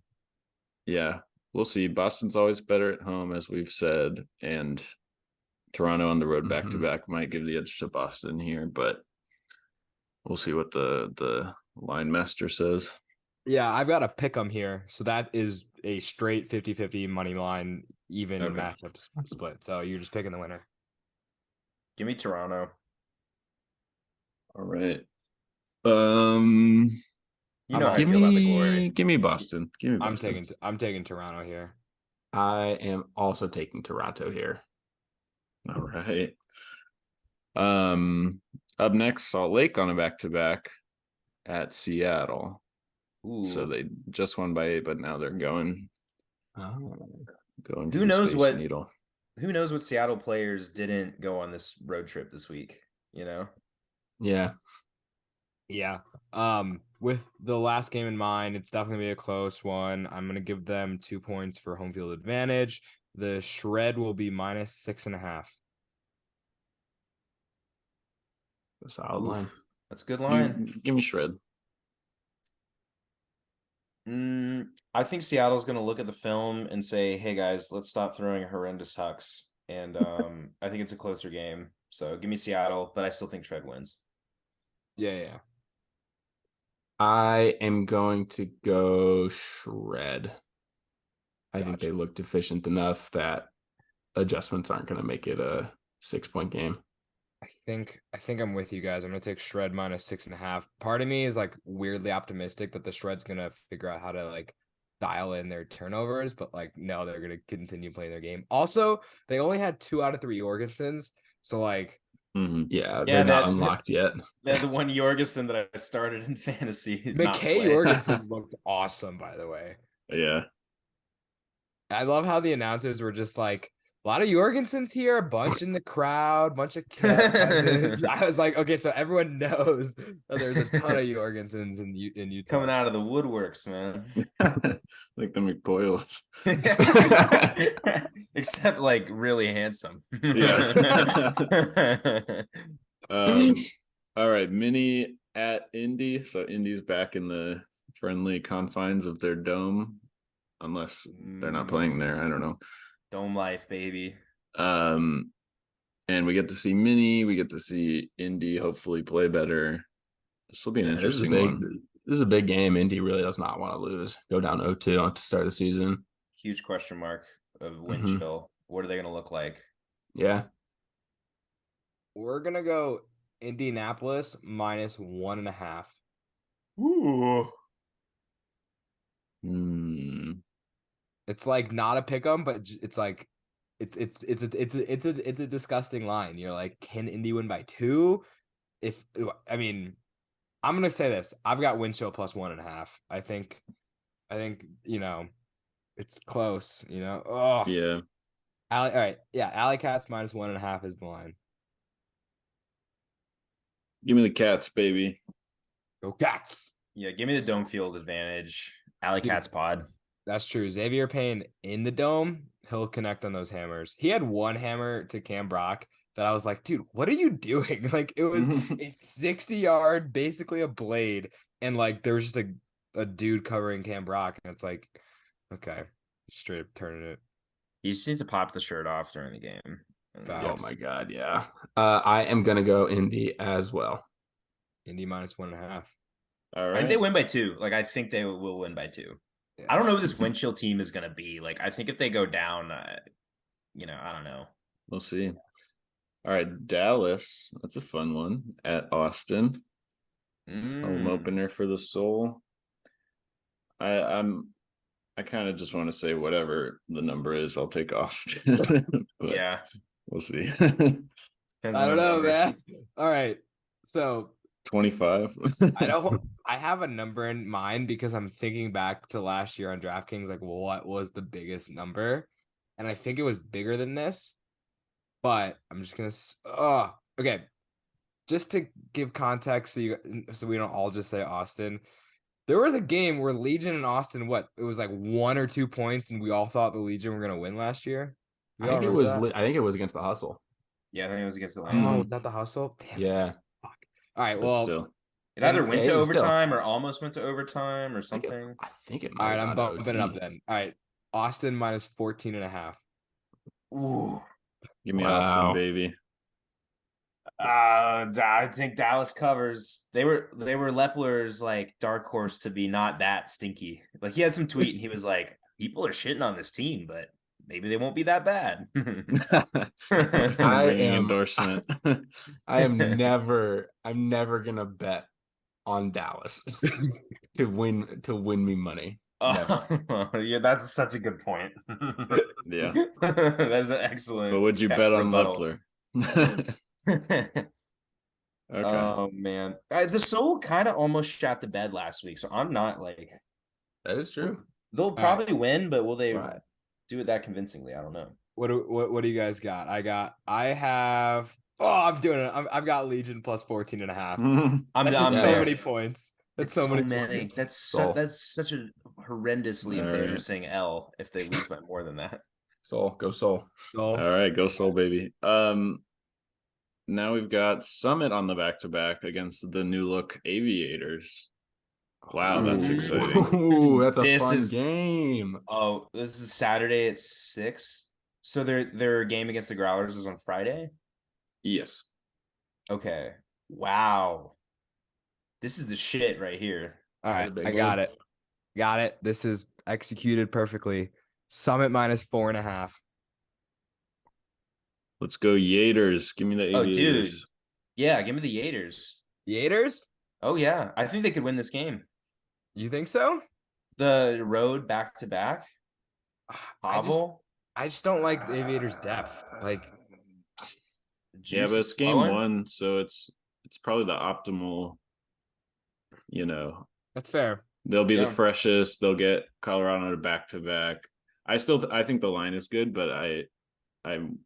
Yeah, we'll see. Boston's always better at home, as we've said, and Toronto on the road back to back might give the edge to Boston here, but we'll see what the line master says. yeah, I've got to pick them here, so that is a straight 50-50 money line even Okay. matchup split. So you're just picking the winner. Give me Toronto. All right. You know how I give feel about the glory. me Boston. Give me I'm Boston. taking Toronto here. I am also taking Toronto here. All right. Up next, Salt Lake on a back-to-back at Seattle. Ooh. So they just won by 8, but now they're going to Who the knows Space what Needle. Who knows what Seattle players didn't go on this road trip this week? Yeah. Yeah. With the last game in mind, it's definitely gonna be a close one. I'm gonna give them 2 points for home field advantage. The Shred will be minus 6.5. A solid Oof. line. That's a good line. Give me Shred. I think Seattle's going to look at the film and say, "Hey guys, let's stop throwing horrendous hucks." And I think it's a closer game. So give me Seattle, but I still think Shred wins. Yeah. I am going to go Shred. I think Gotcha. they look deficient enough that adjustments aren't going to make it a 6-point game. I think I'm with you guys. I'm gonna take Shred minus 6.5. Part of me is like weirdly optimistic that the Shred's gonna figure out how to like dial in their turnovers, but like no, they're gonna continue playing their game. Also, they only had 2 out of 3 Jorgensens, so like Yeah, they're not unlocked yet. They the one Jorgensen that I started in fantasy. McKay Jorgensen looked awesome, by the way. Yeah. I love how the announcers were just like, a lot of Jorgensens here, a bunch in the crowd, bunch of cousins. I was like, okay, so everyone knows that there's a ton of Jorgensens in Utah. Coming out of the woodworks, man. Like the McBoyles. Except like really handsome. Yeah. All right, Mini at Indy. So Indy's back in the friendly confines of their dome, unless they're not playing there. I don't know. Dome life, baby. And we get to see Mini. We get to see Indy hopefully play better. This will be an interesting one. This is a big game. Indy really does not want to lose. Go down 0-2 to start the season. Huge question mark of win chill. What are they going to look like? Yeah. We're going to go Indianapolis minus 1.5. Ooh. It's like not a pick 'em, but it's like it's a disgusting line. You're like, can Indy win by 2? I'm gonna say this. I've got win chill plus 1.5. I think it's close. Oh Yeah. All right. Yeah, Alley Cats minus 1.5 is the line. Give me the Cats, baby. Go Cats. Yeah, give me the dome field advantage. Alley Cats pod. That's true. Xavier Payne in the dome. He'll connect on those hammers. He had one hammer to Cam Brock that I was like, dude, what are you doing? Like it was a 60-yard, basically a blade, and like there was just a dude covering Cam Brock, and it's like, okay, straight up turning it. You just need to pop the shirt off during the game. Oh Facts. my god, yeah. I am gonna go Indy as well. Indy -1.5. All I right. think they win by 2. Like I think they will win by 2. Yeah. I don't know who this wind chill team is gonna be. Like I think if they go down, I don't know. We'll see. All right, Dallas. That's a fun one at Austin. Home opener for the Soul. I kind of just want to say whatever the number is, I'll take Austin. But Yeah, we'll see. depends I on don't the know, number. man. All right, so 25. I have a number in mind because I'm thinking back to last year on DraftKings, like what was the biggest number? And I think it was bigger than this, but I'm just gonna okay. Just to give context so we don't all just say Austin. There was a game where Legion and Austin, it was like 1 or 2 points, and we all thought the Legion were gonna win last year. I think it was. I think it was against the Hustle. Yeah, I think it was against Oh, Atlanta. was that the Hustle? Damn. Yeah. Fuck. All right. But Well, still. It either went to it was still- overtime or almost went to overtime or I think something. I think it all might right. have I'm gone to bumping it up OT. then. All right. Austin -14.5. Ooh. Give me Wow. Austin, baby. I think Dallas covers. They were Lepler's like dark horse to be not that stinky. Like he had some tweet and he was like, "People are shitting on this team, but maybe they won't be that bad." Ringing endorsement. I'm never gonna bet on Dallas to win me money. Yeah, that's such a good point. Yeah. That's an excellent. But would you bet on rebuttal. Lepler? Okay. Oh man, the Soul kind of almost shot the bed last week, so I'm not like That is true. they'll probably win, but will they Right. do it that convincingly? I don't know. What do you guys got? I have. Oh, I'm doing it. I've got Legion +14.5. That's just so there. many points. That's It's so many many. points. That's such a horrendously All right. embarrassing L if they lose by more than that. Soul, go Soul. All right, go Soul, baby. Now we've got Summit on the back-to-back against the new look Aviators. Wow, that's exciting. Ooh, that's a This fun is- game. Oh, this is Saturday at 6. So their game against the Growlers is on Friday. Yes. Okay. Wow. This is the shit right here. All right, That's a big I one. got it. Got it. This is executed perfectly. Summit -4.5. Let's go Yaters. Give me the Oh, dude. Aviators. Yeah, give me the Yaters. Yaters? Oh yeah, I think they could win this game. You think so? The road back to back. Oval. I just don't like the Aviators' depth. Like, Yeah, but it's game one, so it's probably the optimal, that's fair. they'll be the Yeah. freshest. They'll get Colorado to back-to-back. I think the line is good, but I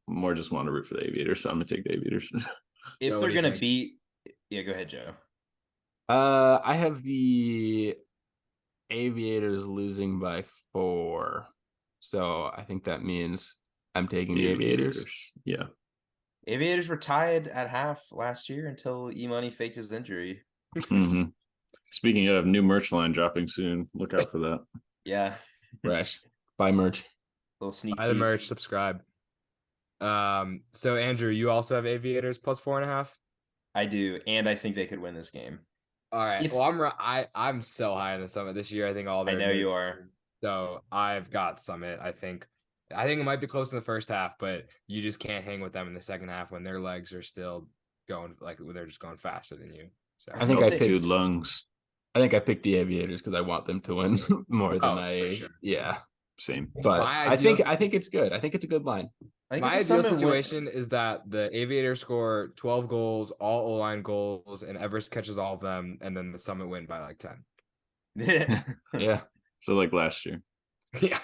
more just want to root for the Aviators, so I'm gonna take the Aviators. If Joe, what they're do you gonna think? beat, yeah, go ahead, Joe. I have the Aviators losing by 4. So I think that means I'm taking the Aviators. Yeah. Aviators were tied at half last year until E-Money faked his injury. hmm Speaking of, new merch line dropping soon. Look out for that. Yeah, Fresh. Buy merch. little sneak Buy the peek. merch, subscribe. So Andrew, you also have Aviators +4.5. I do, and I think they could win this game. All right. If- Well, I'm so high on the Summit this year. I think all I their know new- you are. So I've got Summit. I think it might be close in the first half, but you just can't hang with them in the second half when their legs are still going when they're just going faster than you. So I think I Altitude picked lungs. I think I picked the Aviators because I want them to win more than for sure. yeah. Same. But My I think ideal- it's good. I think it's a good line. I think My if the ideal Summit situation is that the Aviators score 12 goals, all O-line goals, and Everest catches all of them, and then the Summit win by like 10. win- Yeah. So like last year. Yeah.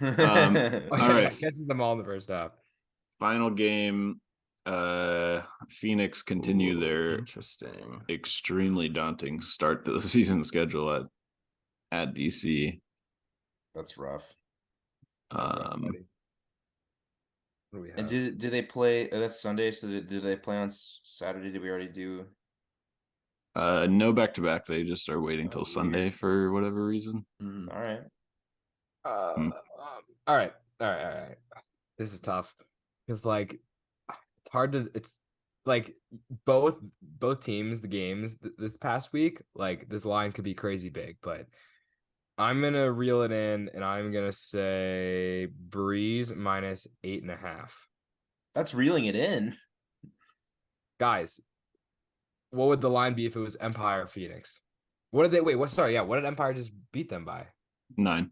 All right. Catches them all in the first half. Final game. Phoenix continue their Interesting. extremely daunting start to the season schedule at DC. That's rough. What do we And have? do they play? That's Sunday. So do they play on Saturday? Did we already do? No back to back. They just are waiting till Weird. Sunday for whatever reason. All right. All right. This is tough because like it's hard to. It's like both teams, the games this past week, like this line could be crazy big, but I'm gonna reel it in and I'm gonna say Breeze minus 8.5. That's reeling it in. Guys, what would the line be if it was Empire Phoenix? What did they wait? What? Sorry, yeah. What did Empire just beat them by? 9.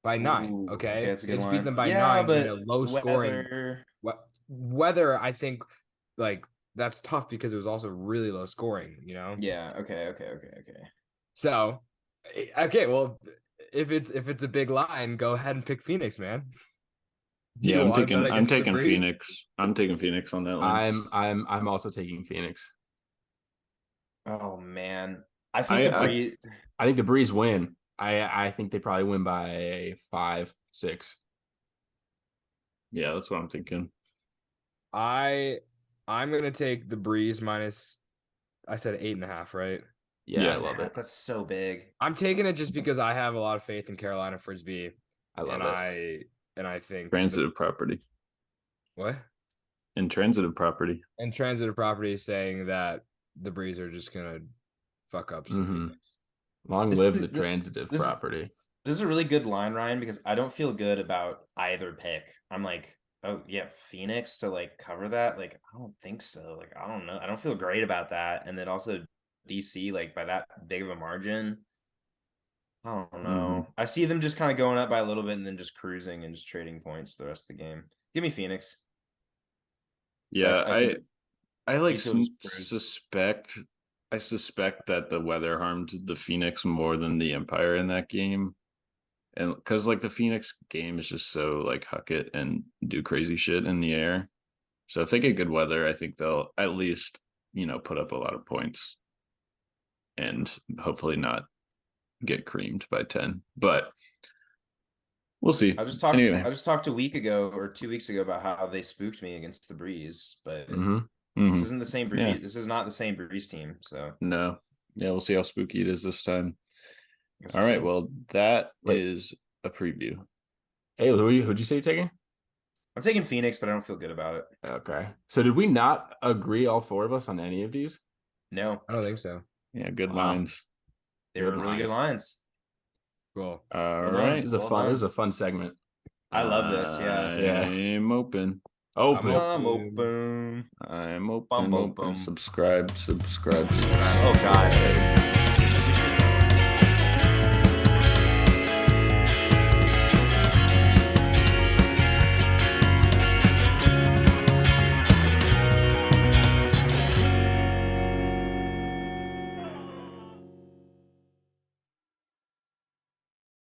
By 9. Ooh, Okay, that's a they good just beat line. them by Yeah, 9 in a but low scoring. weather. Weather, I think, like that's tough because it was also really low scoring. You know. Yeah. Okay. So, okay. Well, if it's a big line, go ahead and pick Phoenix, man. Do Yeah, you I'm want to bet taking against the Breeze? Phoenix. I'm taking Phoenix on that one. I'm also taking Phoenix. Oh man, I think the I Breeze. I think the Breeze win. I think they probably win by 5, 6. Yeah, that's what I'm thinking. I'm gonna take the Breeze minus. I said 8.5, right? Yeah, I Yeah. love it. That's so big. I'm taking it just because I have a lot of faith in Carolina Frisbee, I love it. I think Transitive property. what Intransitive property. and transitive property saying that the Breeze are just gonna fuck up some Mhm. Phoenix. Long This live is- the transitive this- property. This is a really good line, Ryan, because I don't feel good about either pick. I'm like, oh yeah, Phoenix to like cover that. Like, I don't think so. Like, I don't know. I don't feel great about that. And then also DC, like by that big of a margin. I don't know. I see them just kind of going up by a little bit and then just cruising and just trading points the rest of the game. Give me Phoenix. Yeah, I think I like Phoenix will just cruise. suspect that the weather harmed the Phoenix more than the Empire in that game. And because like the Phoenix game is just so like huck it and do crazy shit in the air. So if they get good weather, I think they'll at least, put up a lot of points and hopefully not get creamed by 10. But we'll see. I just talked. Anyway. I just talked a week ago or 2 weeks ago about how they spooked me against the Breeze, but Mm-hmm. this isn't the same Breeze. Yeah. This is not the same Breeze team. So No. Yeah, we'll see how spooky it is this time. guess All we'll right. see. Well, that Wait. is a preview. Hey, who'd you say you're taking? I'm taking Phoenix, but I don't feel good about it. Okay. So did we not agree, all 4 of us, on any of these? No, I don't think so. Yeah, good Wow. lines. they were Good really good lines. Cool. All Well done. right. This is a Well fun. done. This is a fun segment. I love this. Yeah. Yeah. I'm open. Open. I'm open. I'm open. Bum, bum, Open. bum. Subscribe. Oh God.